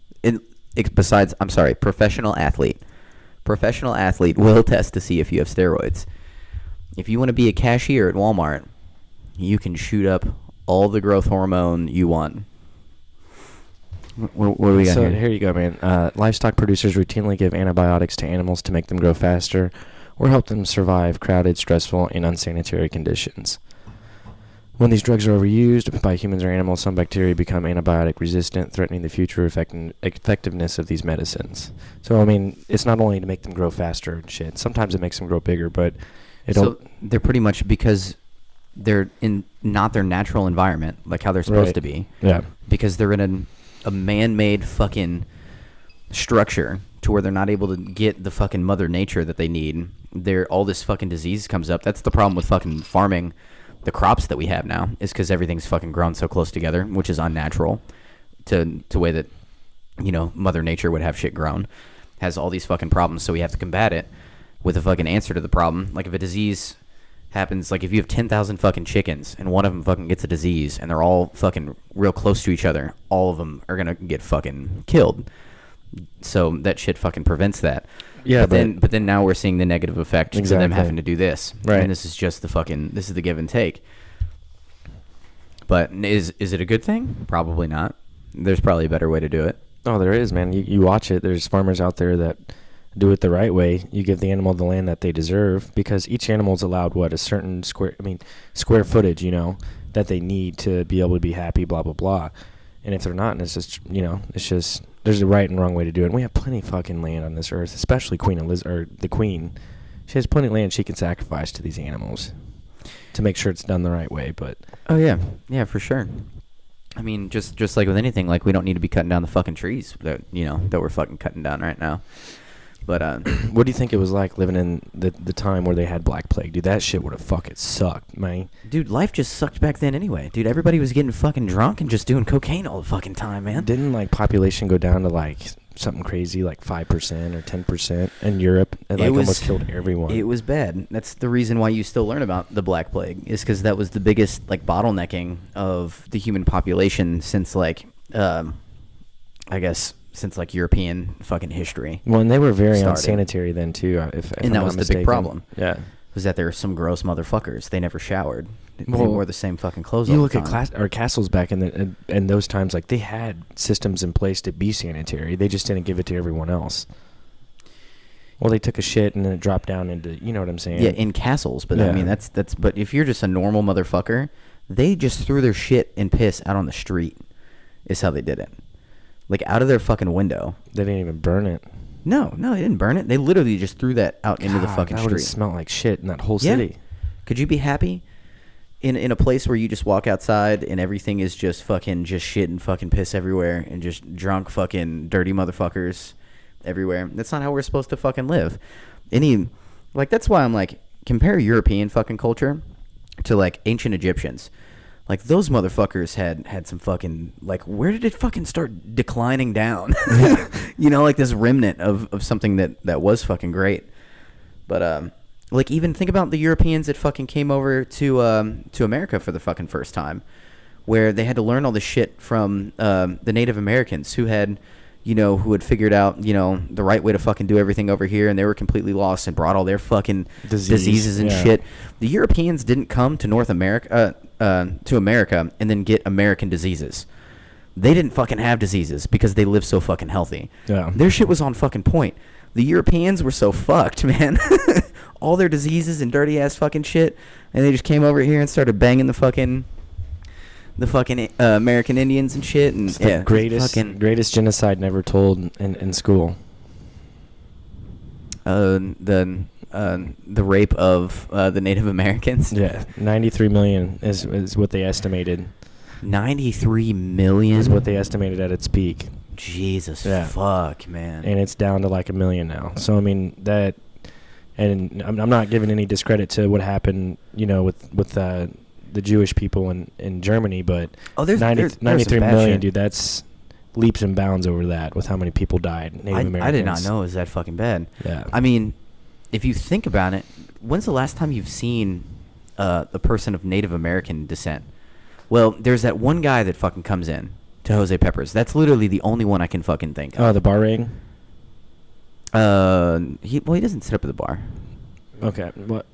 besides, I'm sorry, professional athlete. Professional athlete will test to see if you have steroids. If you want to be a cashier at Walmart, you can shoot up all the growth hormone you want. What do we got here? So here you go, man. Livestock producers routinely give antibiotics to animals to make them grow faster or help them survive crowded, stressful, and unsanitary conditions. When these drugs are overused by humans or animals, some bacteria become antibiotic resistant, threatening the future effectiveness of these medicines. So, I mean, it's not only to make them grow faster and shit. Sometimes it makes them grow bigger, but so they're pretty much, because they're in not their natural environment, like how they're supposed to be. Yeah. Because they're in a man-made fucking structure to where they're not able to get the fucking mother nature that they need. All this fucking disease comes up. That's the problem with fucking farming. The crops that we have now is because everything's fucking grown so close together, which is unnatural to way that, you know, Mother Nature would have shit grown. Has all these fucking problems, so we have to combat it with a fucking answer to the problem. Like if a disease happens, like if you have 10,000 fucking chickens and one of them fucking gets a disease and they're all fucking real close to each other, all of them are gonna get fucking killed. So that shit fucking prevents that. Yeah, but then now we're seeing the negative effect to them having to do this. Right. And this is just this is the give and take. But is it a good thing? Probably not. There's probably a better way to do it. Oh, there is, man. You watch it. There's farmers out there that do it the right way. You give the animal the land that they deserve, because each animal is allowed a certain square footage, you know, that they need to be able to be happy, blah blah blah. And if they're not, and it's just there's a right and wrong way to do it. And we have plenty of fucking land on this earth, especially the Queen. She has plenty of land she can sacrifice to these animals to make sure it's done the right way. But oh yeah, for sure. I mean, just like with anything, like we don't need to be cutting down the fucking trees that we're fucking cutting down right now. But what do you think it was like living in the time where they had Black Plague? Dude, that shit would have fucking sucked, man. Dude, life just sucked back then anyway. Dude, everybody was getting fucking drunk and just doing cocaine all the fucking time, man. Didn't population go down to something crazy like 5% or 10% in Europe? It almost killed everyone. It was bad. That's the reason why you still learn about the Black Plague, is because that was the biggest bottlenecking of the human population since since European fucking history. Well, and they were very unsanitary then too. If and that was the big problem. Yeah, was that there were some gross motherfuckers. They never showered. They wore the same fucking clothes. You look at castles back in those times. They had systems in place to be sanitary. They just didn't give it to everyone else. Well, they took a shit and then it dropped down into, you know what I'm saying? Yeah, in castles. But I mean, that's. But if you're just a normal motherfucker, they just threw their shit and piss out on the street. Is how they did it. Out of their fucking window. They didn't even burn it. No, they didn't burn it. They literally just threw that out into the fucking that street. That would have smelled like shit in that whole city. Could you be happy in a place where you just walk outside and everything is just fucking just shit and fucking piss everywhere and just drunk fucking dirty motherfuckers everywhere? That's not how we're supposed to fucking live. That's why I'm compare European fucking culture to ancient Egyptians. Those motherfuckers had some fucking, where did it fucking start declining down? This remnant of something that was fucking great. But, even think about the Europeans that fucking came over to America for the fucking first time, where they had to learn all this shit from the Native Americans who had, who had figured out, the right way to fucking do everything over here, and they were completely lost and brought all their fucking diseases and shit. The Europeans didn't come to North America, to America, and then get American diseases. They didn't fucking have diseases because they lived so fucking healthy. Yeah. Their shit was on fucking point. The Europeans were so fucked, man. All their diseases and dirty ass fucking shit, and they just came over here and started banging the fucking American Indians and shit. And it's the greatest genocide never told in school. The rape of the Native Americans. Yeah, 93 million is what they estimated. 93 million is what they estimated at its peak. Jesus, fuck, man. And it's down to like 1 million now. So I mean that, and I'm not giving any discredit to what happened, with the Jewish people in Germany, but 93 million, shit. Dude, that's leaps and bounds over that with how many people died. Native Americans. I did not know it was that fucking bad. Yeah. I mean, if you think about it, when's the last time you've seen a person of Native American descent? Well, there's that one guy that fucking comes in to Jose Peppers. That's literally the only one I can fucking think of. Oh, the bar ring? He doesn't sit up at the bar. Okay, but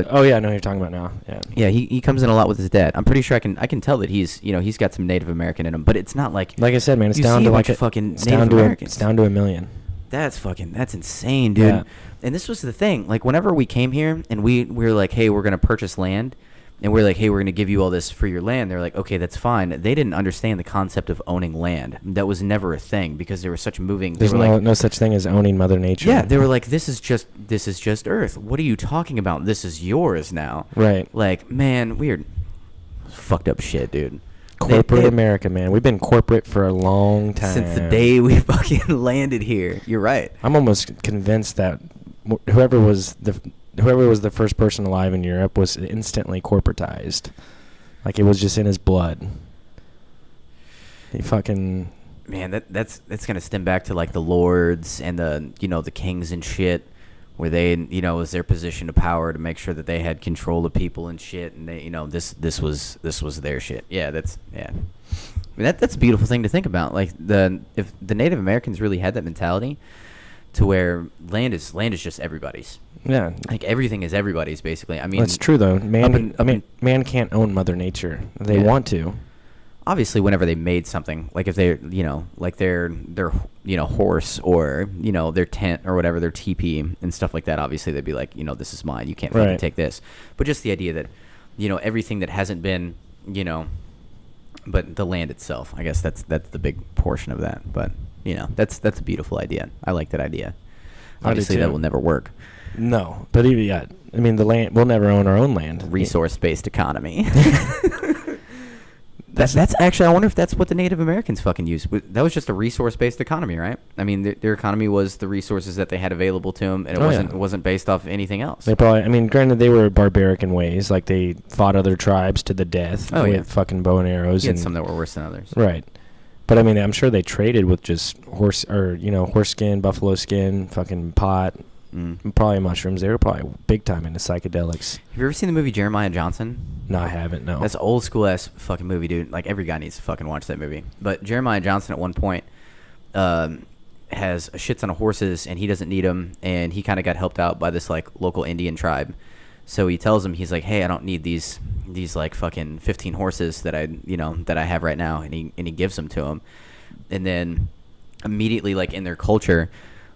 oh yeah, I know who you're talking about now. Yeah, he comes in a lot with his dad. I'm pretty sure I can tell that he's got some Native American in him, but it's not like I said, man, it's down to like fucking Native Americans. It's down to 1 million. That's insane, dude. Yeah. And this was the thing. Like whenever we came here and we were like, hey, we're gonna purchase land, and we're like, hey, we're gonna give you all this for your land. They're like, okay, that's fine. They didn't understand the concept of owning land. That was never a thing because there was such moving. There's no such thing as owning Mother Nature. Yeah, they were like, this is just Earth. What are you talking about? This is yours now. Right. Like, man, weird, fucked up shit, dude. Corporate America, man. We've been corporate for a long time. Since the day we fucking landed here. You're right. I'm almost convinced that whoever was the first person alive in Europe was instantly corporatized. Like it was just in his blood. He fucking... Man, that's gonna stem back to like the lords and the kings and shit, where they it was their position of power to make sure that they had control of people and shit, and they this was their shit. Yeah, I mean that's a beautiful thing to think about. Like if the Native Americans really had that mentality, to where land is just everybody's. Yeah, like everything is everybody's basically. I mean, that's true though. Man can't own Mother Nature. They want to. Obviously, whenever they made something, like if they, like their horse or their tent or whatever, their teepee and stuff like that. Obviously, they'd be like, this is mine. You can't fucking take this. But just the idea that, everything that hasn't been, but the land itself. I guess that's the big portion of that. But that's a beautiful idea. I like that idea. Obviously, that will never work. No, but I mean, the land, we'll never own our own land. Resource-based economy. That's actually, I wonder if that's what the Native Americans fucking used. That was just a resource-based economy, right? I mean, their economy was the resources that they had available to them, and it wasn't based off anything else. They probably, I mean, granted, they were barbaric in ways, like they fought other tribes to the death with fucking bow and arrows. You had some that were worse than others. Right. But I mean, I'm sure they traded with just horse skin, buffalo skin, fucking pot, probably mushrooms. They were probably big time into psychedelics. Have you ever seen the movie Jeremiah Johnson? No, I haven't. No. That's an old school ass fucking movie, dude. Like every guy needs to fucking watch that movie. But Jeremiah Johnson at one point has a shit ton of horses, and he doesn't need them, and he kind of got helped out by this like local Indian tribe. So he tells him, he's like, hey, I don't need these like fucking 15 horses that I have right now, and he gives them to him. And then immediately, like in their culture,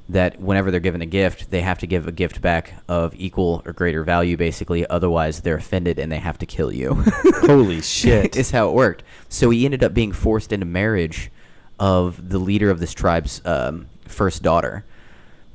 that whenever they're given a gift, they have to give a gift back of equal or greater value, basically. Otherwise, they're offended and they have to kill you. Holy shit. Is how it worked. So he ended up being forced into marriage of the leader of this tribe's first daughter.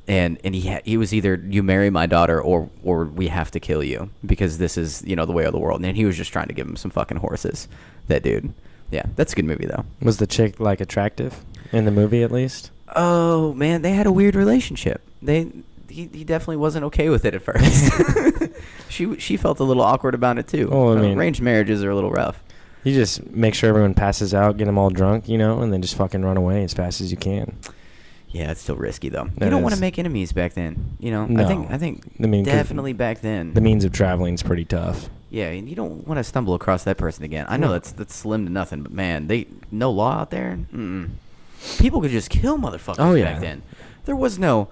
And he was either, you marry my daughter or we have to kill you because this is, the way of the world. And he was just trying to give him some fucking horses, that dude. Yeah, that's a good movie, though. Was the chick, like, attractive in the movie, at least? Oh, man, they had a weird relationship. He definitely wasn't okay with it at first. She felt a little awkward about it, too. Oh, I mean, arranged marriages are a little rough. You just make sure everyone passes out, get them all drunk, and then just fucking run away as fast as you can. Yeah, it's still risky, though. You don't want to make enemies back then. No. I think definitely back then. The means of traveling is pretty tough. Yeah, and you don't want to stumble across that person again. I know that's slim to nothing, but man, no law out there. People could just kill motherfuckers back then. There was no,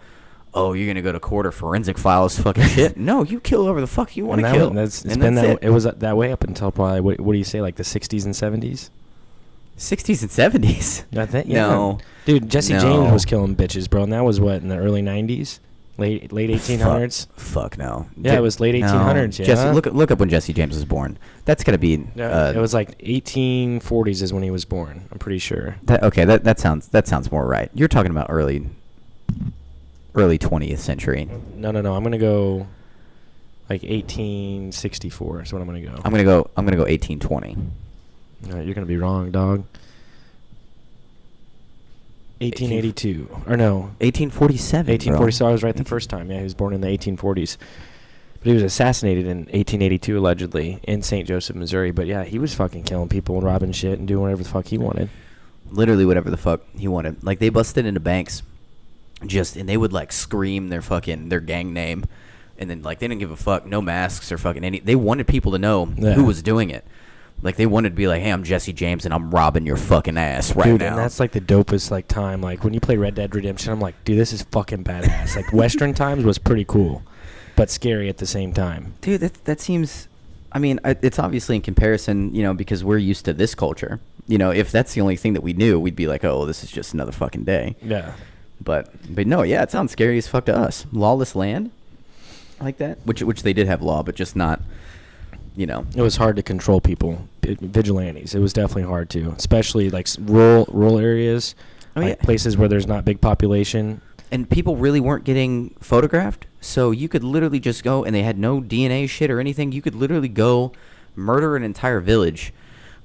oh, you're gonna go to court or forensic files fucking shit. No, you kill whoever the fuck you want to kill. It was that way up until probably what do you say, like the 60s and 70s? 60s and 70s. I think, no, dude, Jesse James was killing bitches, bro, and that was what, in the early 90s, late 1800s. Fuck no. Yeah, it was late 1800s. Yeah, Jesse, look up when Jesse James was born. That's gotta be. It was like 1840s is when he was born. I'm pretty sure. That sounds more right. You're talking about early 20th century. No. I'm gonna go like 1864 is what I'm gonna go. I'm gonna go 1820. No, you're gonna be wrong, dog. 1882 or no? 1847. 1840. So I was right the first time. Yeah, he was born in the 1840s, but he was assassinated in 1882 allegedly in St. Joseph, Missouri. But yeah, he was fucking killing people and robbing shit and doing whatever the fuck he wanted. Literally whatever the fuck he wanted. Like they busted into banks, and they would like scream their gang name, and then like they didn't give a fuck. No masks or fucking any. They wanted people to know who was doing it. Like, they wanted to be like, hey, I'm Jesse James, and I'm robbing your fucking ass right now. Dude, and that's, like, the dopest, like, time. Like, when you play Red Dead Redemption, I'm like, dude, this is fucking badass. Like, Western times was pretty cool, but scary at the same time. Dude, that seems... I mean, it's obviously in comparison, because we're used to this culture. If that's the only thing that we knew, we'd be like, oh, this is just another fucking day. Yeah. But no, yeah, it sounds scary as fuck to us. Lawless land like that? Which they did have law, but just not... It was hard to control people, vigilantes. It was definitely hard to, especially like rural areas, places where there's not big population. And people really weren't getting photographed, so you could literally just go, and they had no DNA shit or anything. You could literally go murder an entire village,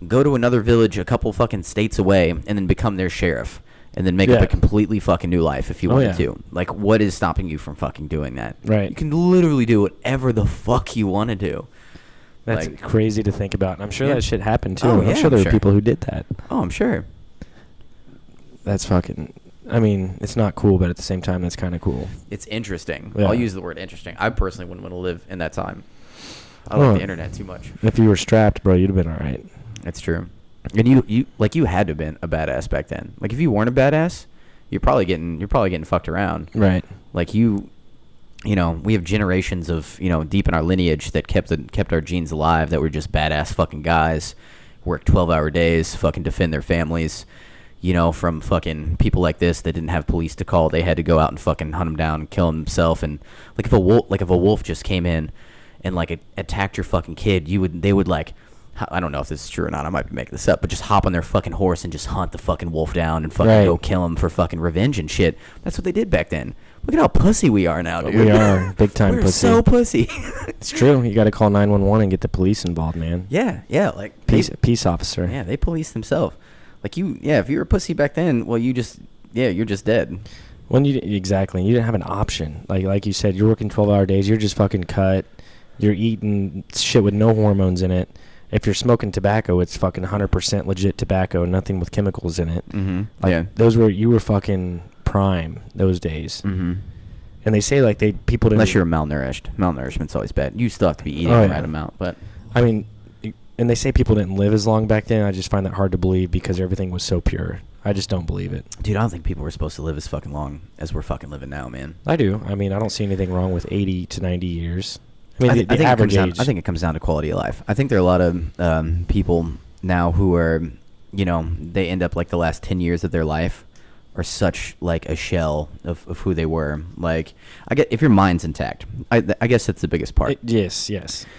go to another village a couple fucking states away, and then become their sheriff, and then make up a completely fucking new life if you wanted to. Like, what is stopping you from fucking doing that? Right. You can literally do whatever the fuck you want to do. That's like, crazy to think about. And I'm sure that shit happened, too. I'm sure there were people who did that. Oh, I'm sure. That's fucking... I mean, it's not cool, but at the same time, that's kind of cool. It's interesting. Yeah. I'll use the word interesting. I personally wouldn't want to live in that time. I like the internet too much. If you were strapped, bro, you'd have been all right. That's true. And you had to have been a badass back then. Like, if you weren't a badass, you're probably getting fucked around. Right. Like, we have generations of, deep in our lineage that kept our genes alive, that were just badass fucking guys, work 12-hour days, fucking defend their families, from fucking people like this that didn't have police to call. They had to go out and fucking hunt them down and kill them themselves. And like, if a wolf just came in and like attacked your fucking kid, they would like, I don't know if this is true or not, I might be making this up, but just hop on their fucking horse and just hunt the fucking wolf down and fucking go kill him for fucking revenge and shit. That's what they did back then. Look at how pussy we are now, dude. We are big time pussy. We're so pussy. It's true. You got to call 911 and get the police involved, man. Yeah, like peace officer. Yeah, they police themselves. Like if you were a pussy back then, well, you're just dead. When you didn't have an option. Like you said, you're working 12-hour days. You're just fucking cut. You're eating shit with no hormones in it. If you're smoking tobacco, it's fucking 100% legit tobacco, nothing with chemicals in it. Mm-hmm. You were fucking prime those days. Mm-hmm. And they say like people didn't. Unless you're malnourished. Malnourishment's always bad. You still have to be eating the right amount, but I mean, and they say people didn't live as long back then. I just find that hard to believe because everything was so pure. I just don't believe it. Dude, I don't think people were supposed to live as fucking long as we're fucking living now, man. I do. I mean, I don't see anything wrong with 80 to 90 years. I mean, I think average age. I think it comes down to quality of life. I think there are a lot of people now who are, they end up like the last 10 years of their life are such like a shell of who they were. Like, I get if your mind's intact. I guess that's the biggest part. Yes.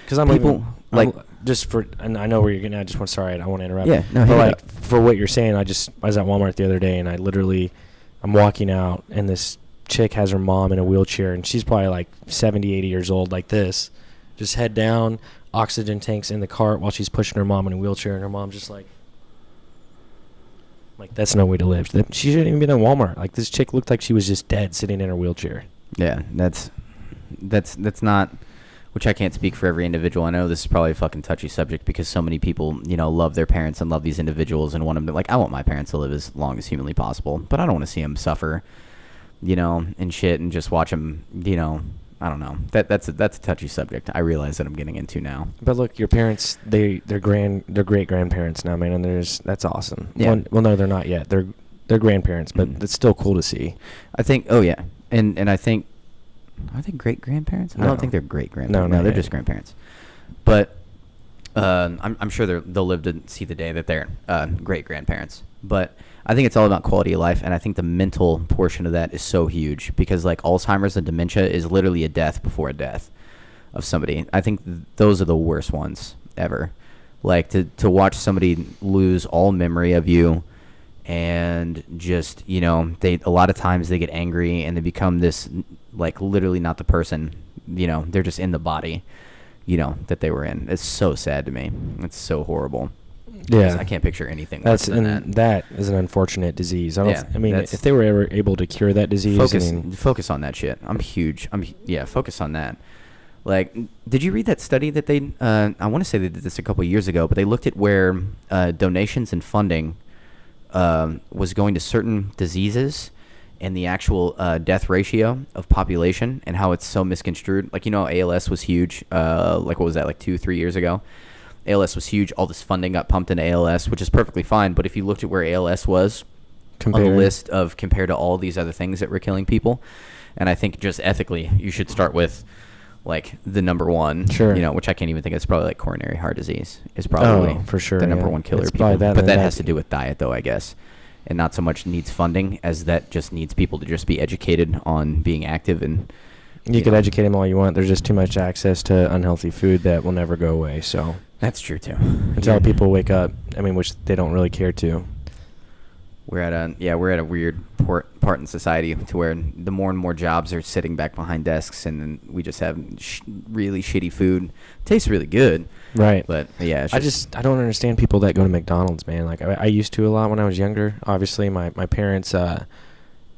Because I'm and I know where you're getting. I just want. Sorry, I don't want to interrupt. Yeah, no. But like for what you're saying, I was at Walmart the other day, and I'm walking out, and this chick has her mom in a wheelchair, and she's probably like 70, 80 years old, like this, just head down, oxygen tanks in the cart while she's pushing her mom in a wheelchair, and her mom's just like that's no way to live. She shouldn't even been in Walmart. Like, this chick looked like she was just dead sitting in her wheelchair. Yeah, that's not, which I can't speak for every individual. I know this is probably a fucking touchy subject because so many people, love their parents and love these individuals and want them to, like, I want my parents to live as long as humanly possible, but I don't want to see them suffer, and shit, and just watch them, I don't know. That's a touchy subject. I realize that I'm getting into now. But look, your parents, they're great grandparents now, man, and that's awesome. Yeah. Well, no, they're not yet. They're They're grandparents, but it's still cool to see. I think. Oh yeah, and I think. Are they great grandparents? I No. don't think they're great grandparents. No, they're yeah. just grandparents. But I'm sure they'll live to see the day that they're great grandparents. But I think it's all about quality of life, and I think the mental portion of that is so huge because like Alzheimer's and dementia is literally a death before a death of somebody. I think those are the worst ones ever. Like to watch somebody lose all memory of you, and just they a lot of times they get angry and they become this like literally not the person. They're just in the body. That they were in. It's so sad to me. It's so horrible. Yeah, I can't picture anything worse than that. That is an unfortunate disease. I mean, if that's- they were ever able to cure that disease, Focus on that shit. I'm huge. Focus on that. Like, did you read that study that they? I want to say they did this a couple of years ago, but they looked at where donations and funding was going to certain diseases and the actual death ratio of population and how it's so misconstrued. Like, ALS was huge. Like, what was that? Like 2-3 years ago. ALS was huge. All this funding got pumped into ALS, which is perfectly fine. But if you looked at where ALS was on the list of compared to all these other things that were killing people, and I think just ethically, you should start with like the number one, Sure. Which I can't even think. It's probably like coronary heart disease is probably for sure, the number yeah. one killer It's of people. probably that, But and that that- has to do with diet, though, I guess, and not so much needs funding as that just needs people to just be educated on being active and. You could educate them all you want. There's just too much access to unhealthy food that will never go away. So That's true too. until people wake up, which they don't really care to. We're at a weird part in society to where the more and more jobs are sitting back behind desks, and then we just have really shitty food. Tastes really good, Right. but yeah, it's I don't understand people that go to McDonald's, man. Like I used to a lot when I was younger. Obviously, my parents,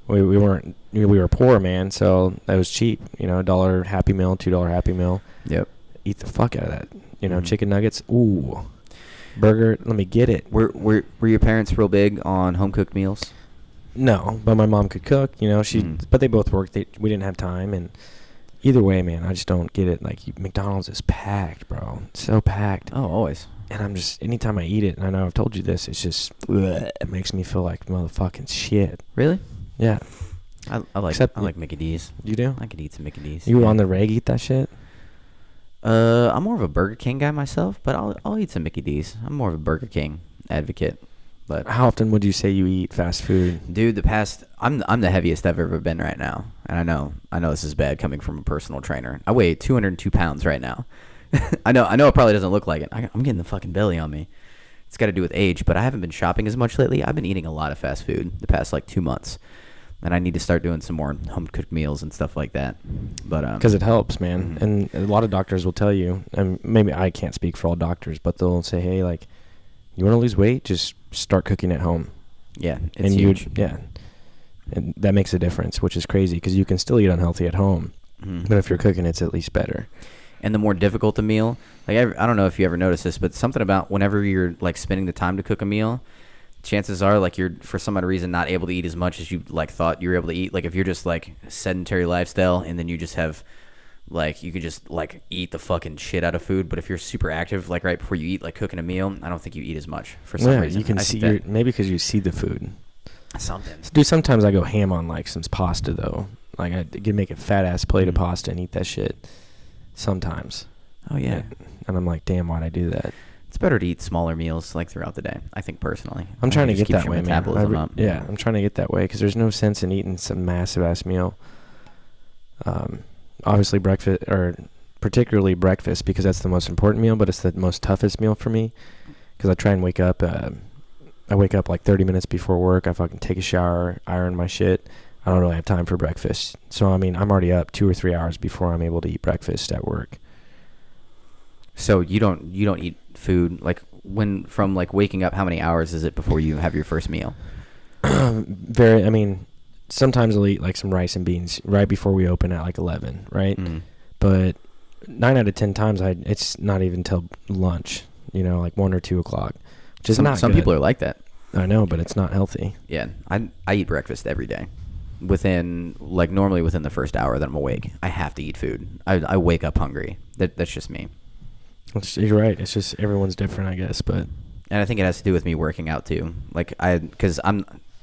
we were poor, man. So that was cheap. $1 Happy Meal, $2 Happy Meal. Yep. Eat the fuck out of that. Mhm. Chicken nuggets. Ooh, burger. Let me get it. Were your parents real big on home cooked meals? No, but my mom could cook. Mhm. But they both worked. We didn't have time, and either way, man, I just don't get it. Like McDonald's is packed, bro. It's so packed. Oh, always. And I'm just anytime I eat it, and I know I've told you this, it's just it makes me feel like motherfucking shit. Really? Yeah. I like Mickey D's. You do? I could eat some Mickey D's. You on the reg eat that shit? I'm more of a Burger King guy myself, but I'll eat some Mickey D's. I'm more of a Burger King advocate. But How often would you say you eat fast food? dude, I'm the heaviest I've ever been right now, and I know this is bad coming from a personal trainer. I weigh 202 pounds right now. I know it probably doesn't look like it. I'm getting the fucking belly on me. It's got to do with age, but I haven't been shopping as much lately. I've been eating a lot of fast food the past like 2 months, and I need to start doing some more home cooked meals and stuff like that. But Because it helps, man. Mhm. And a lot of doctors will tell you, and maybe I can't speak for all doctors, but they'll say, hey, like, you want to lose weight? Just start cooking at home. yeah, it's huge. And that makes a difference, which is crazy because you can still eat unhealthy at home, Mhm. but if you're cooking, it's at least better. And the more difficult the meal, like I don't know if you ever noticed this, but something about whenever you're like spending the time to cook a meal, chances are like you're for some other reason not able to eat as much as you like thought you were able to eat. Like if you're just like sedentary lifestyle and then you just have like you could just like eat the fucking shit out of food, but if you're super active like right before you eat, like cooking a meal, I don't think you eat as much for some reason. You can I see think maybe because you see the food. something. Dude, sometimes I go ham on like some pasta though. Like I can make a fat ass plate of Mhm. pasta and eat that shit. Sometimes. Oh yeah. And I'm like, damn, why'd I do that? It's better to eat smaller meals like throughout the day. I think personally. I'm trying to It just get keeps that your way, man. metabolism up. Yeah, I'm trying to get that way because there's no sense in eating some massive ass meal. Obviously breakfast, or particularly breakfast, because that's the most important meal, but it's the most toughest meal for me because I try and wake up. I wake up like 30 minutes before work. I fucking take a shower, iron my shit. I don't really have time for breakfast. So I'm already up 2 or 3 hours before I'm able to eat breakfast at work. So you don't eat food like from like waking up, how many hours is it before you have your first meal? Sometimes I'll eat like some rice and beans right before we open at like 11, right? Mm. But 9 out of 10 times it's not even till lunch, like 1 or 2 o'clock, which is not some good. people are like that. I know, but it's not healthy. Yeah, I eat breakfast every day. Normally within the first hour that I'm awake, I have to eat food. I wake up hungry. That's just me. You're right. It's just everyone's different, I guess. But And I think it has to do with me working out too. Because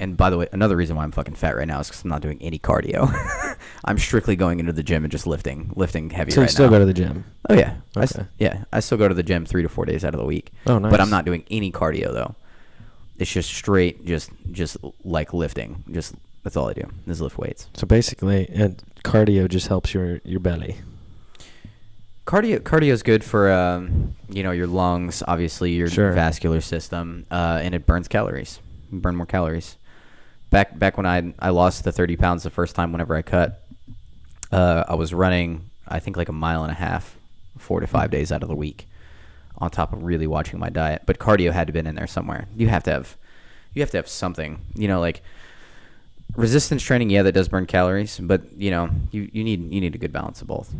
And by the way, another reason why I'm fucking fat right now is because I'm not doing any cardio. I'm strictly going into the gym and just lifting heavy So right you still now. go to the gym? Oh yeah, Okay. I still go to the gym 3 to 4 days out of the week. Oh, nice. But I'm not doing any cardio though. It's just straight, just like lifting. Just that's all I do is lift weights. So basically, and cardio just helps your belly. Cardio is good for your lungs, obviously your vascular system, and it burns calories. You burn more calories. Back when I lost the 30 pounds the first time, whenever I cut, I was running I think like a mile and a half, 4 to 5 days out of the week, on top of really watching my diet. But cardio had to been in there somewhere. You have to have something. Like resistance training, yeah, that does burn calories, but you need a good balance of both.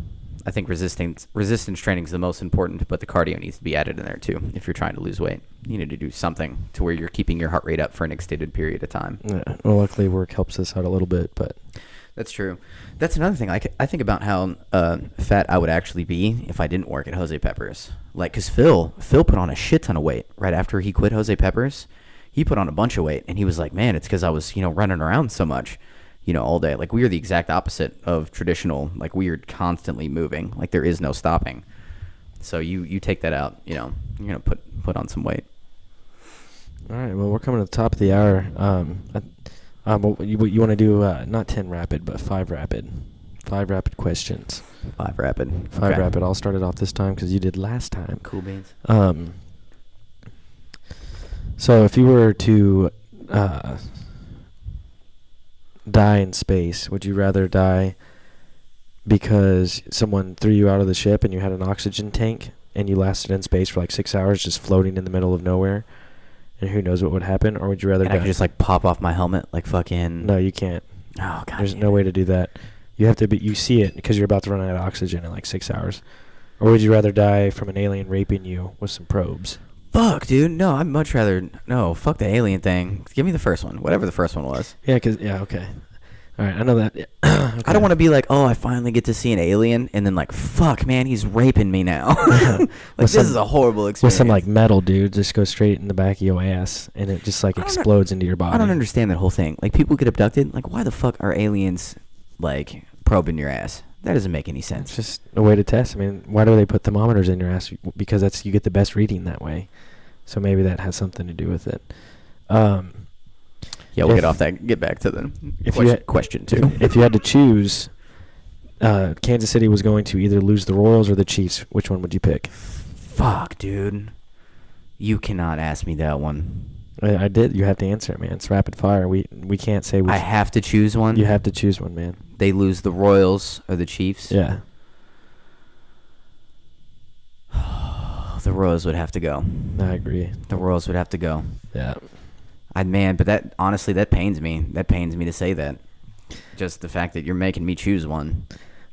I think resistance training is the most important, but the cardio needs to be added in there too. If you're trying to lose weight, you need to do something to where you're keeping your heart rate up for an extended period of time. Yeah. Well, luckily work helps us out a little bit, but that's true. That's another thing. I think about how fat I would actually be if I didn't work at Jose Peppers. Like, cause Phil put on a shit ton of weight right after he quit Jose Peppers. He put on a bunch of weight, and he was like, "Man, it's because I was running around so much." All day. Like, we are the exact opposite of traditional. Like, we are constantly moving. Like, there is no stopping. So you take that out, you're going to put on some weight. All right. Well, we're coming to the top of the hour. You want to do not 10 rapid, but 5 rapid. 5 rapid questions. 5 rapid. 5 okay. rapid. I'll start it off this time because you did last time. Cool beans. So if you were to die in space, would you rather die because someone threw you out of the ship and you had an oxygen tank and you lasted in space for like 6 hours just floating in the middle of nowhere and who knows what would happen? Or would you rather die? I could just like pop off my helmet like fucking... No, you can't. Oh, God. There's no way to do that. You have to be... You see it because you're about to run out of oxygen in like 6 hours. Or would you rather die from an alien raping you with some probes? Fuck, dude. No, I'd much rather... No, fuck the alien thing. Give me the first one. Whatever the first one was. Yeah, okay. All right, I know that. Yeah. Okay. I don't want to be like, oh, I finally get to see an alien, and then like, fuck, man, he's raping me now. Like, this is a horrible experience. With some like metal, dude, just go straight in the back of your ass, and it just like explodes into your body. I don't understand that whole thing. Like, people get abducted. Like, why the fuck are aliens like probing your ass? That doesn't make any sense. It's just a way to test. I mean, why do they put thermometers in your ass? Because you get the best reading that way. So maybe that has something to do with it. Yeah, we'll get off that. Get back to the question 2. If you had to choose, Kansas City was going to either lose the Royals or the Chiefs. Which one would you pick? Fuck, dude. You cannot ask me that one. I did. You have to answer it, man. It's rapid fire. We can't say. I have to choose one? You have to choose one, man. They lose the Royals or the Chiefs? Yeah. The Royals would have to go. I agree. The Royals would have to go. Yeah. But that honestly, that pains me. That pains me to say that. Just the fact that you're making me choose one.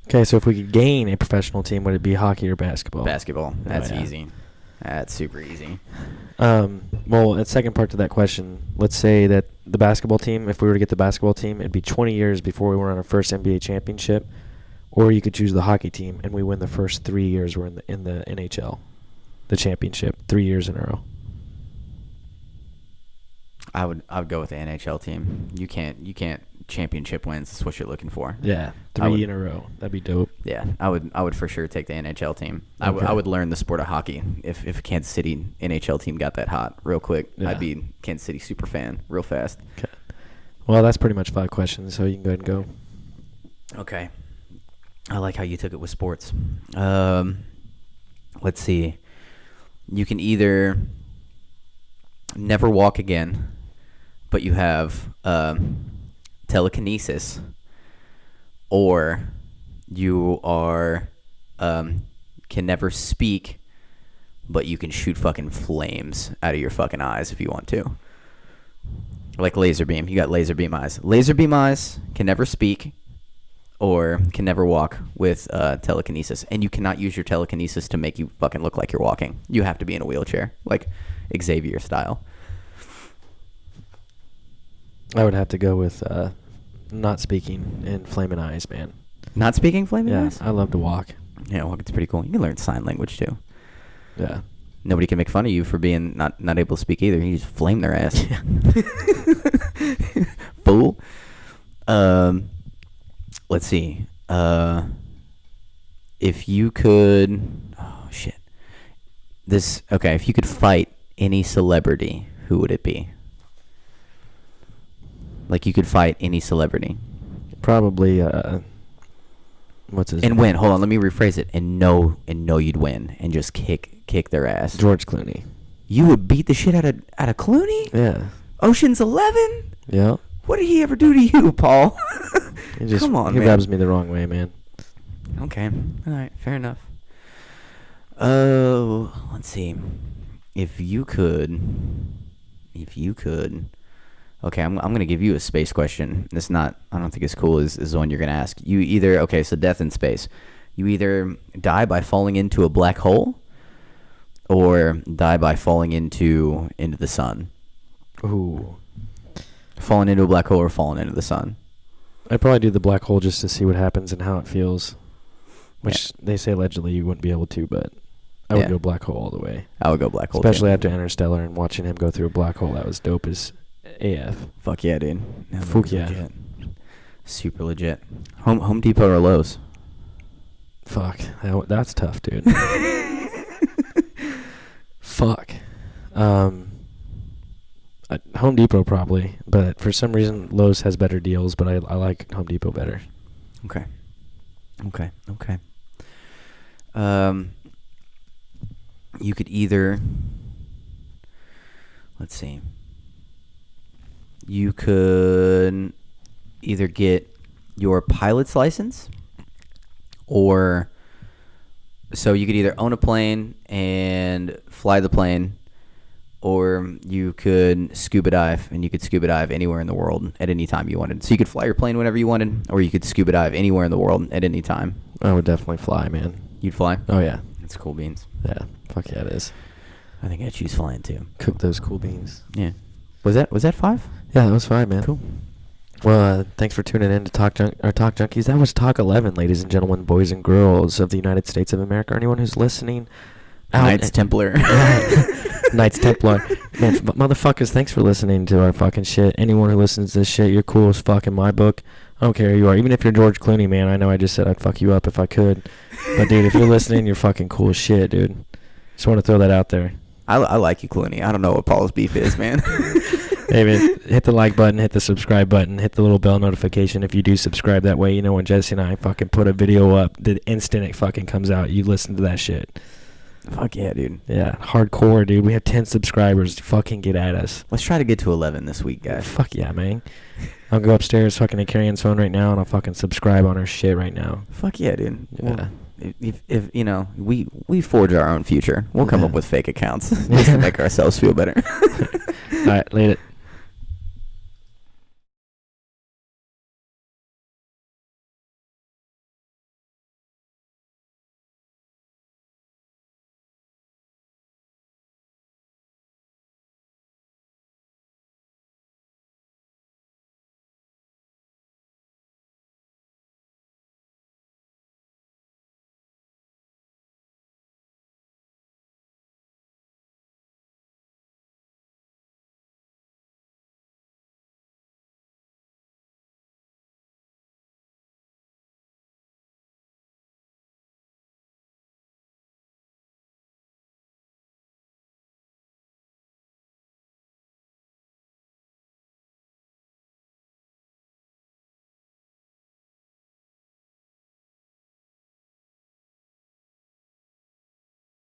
Okay, so if we could gain a professional team, would it be hockey or basketball? Basketball. That's easy. That's super easy. Well, the second part to that question, let's say that the basketball team, if we were to get the basketball team, it'd be 20 years before we won our first NBA championship, or you could choose the hockey team and we win the first 3 years we're in the NHL, the championship, 3 years in a row. I would go with the NHL team. You can't championship wins. That's what you're looking for. Yeah, 3 in a row. That'd be dope. Yeah, I would for sure take the NHL team. Okay. I would learn the sport of hockey if a Kansas City NHL team got that hot real quick. Yeah. I'd be Kansas City super fan real fast. Okay. Well, that's pretty much 5 questions, so you can go ahead and go. Okay. I like how you took it with sports. Let's see. You can either never walk again, but you have telekinesis, or you are can never speak, but you can shoot fucking flames out of your fucking eyes if you want to. Like laser beam. You got laser beam eyes. Laser beam eyes, can never speak, or can never walk with telekinesis. And you cannot use your telekinesis to make you fucking look like you're walking. You have to be in a wheelchair, like Xavier style. I would have to go with not speaking and flaming eyes, man. Not speaking flaming eyes? I love to walk. Yeah, walking's pretty cool. You can learn sign language too. Yeah. Nobody can make fun of you for being not able to speak either. You just flame their ass. Yeah. Fool. Let's see. If you could, oh shit. If you could fight any celebrity, who would it be? Like you could fight any celebrity. Probably, what's his name? And win. Hold on, let me rephrase it. And know you'd win and just kick their ass. George Clooney. You would beat the shit out of Clooney? Yeah. Ocean's 11? Yeah. What did he ever do to you, Paul? Come on, man. He rubs me the wrong way, man. Okay. All right. Fair enough. Oh, let's see. If you could. Okay, I'm gonna give you a space question. It's not. I don't think it's cool. Is the one you're gonna ask? You either. Okay, so death in space. You either die by falling into a black hole, or die by falling into the sun. Ooh. Falling into a black hole or falling into the sun. I'd probably do the black hole just to see what happens and how it feels. Which they say allegedly you wouldn't be able to, but I would go black hole all the way. I would go black hole especially too. After Interstellar and watching him go through a black hole. That was dope as AF. Fuck yeah, dude. Fuck yeah. Legit. Super legit. Home Depot or Lowe's? Fuck. That's tough, dude. Fuck. Home Depot probably, but for some reason Lowe's has better deals, but I like Home Depot better. Okay. You could either, let's see. You could either get your pilot's license, or so you could either own a plane and fly the plane, or you could scuba dive, and you could scuba dive anywhere in the world at any time you wanted. So you could fly your plane whenever you wanted, or you could scuba dive anywhere in the world at any time. I would definitely fly, man. You'd fly? Oh, yeah. That's cool beans. Yeah. Fuck yeah, it is. I think I'd choose flying, too. Cook those cool beans. Yeah. Was that 5? Yeah, that was 5, man. Cool. Well, thanks for tuning in to Talk Junkies. That was Talk 11, ladies and gentlemen, boys and girls of the United States of America. Anyone who's listening. Knights Templar. Knights Templar. Man, motherfuckers, thanks for listening to our fucking shit. Anyone who listens to this shit, you're cool as fuck in my book. I don't care who you are. Even if you're George Clooney, man, I know I just said I'd fuck you up if I could. But, dude, if you're listening, you're fucking cool as shit, dude. Just want to throw that out there. I like you, Clooney. I don't know what Paul's beef is, man. Hey, man, hit the like button, hit the subscribe button, hit the little bell notification if you do subscribe. That way, you know when Jesse and I fucking put a video up, the instant it fucking comes out, you listen to that shit. Fuck yeah, dude. Yeah, hardcore, dude. We have 10 subscribers. Fucking get at us. Let's try to get to 11 this week, guys. Fuck yeah, man. I'll go upstairs fucking to Carrie Ann's phone right now, and I'll fucking subscribe on her shit right now. Fuck yeah, dude. Yeah. Well, if you know, we forge our own future. We'll come up with fake accounts just to make ourselves feel better. All right, later.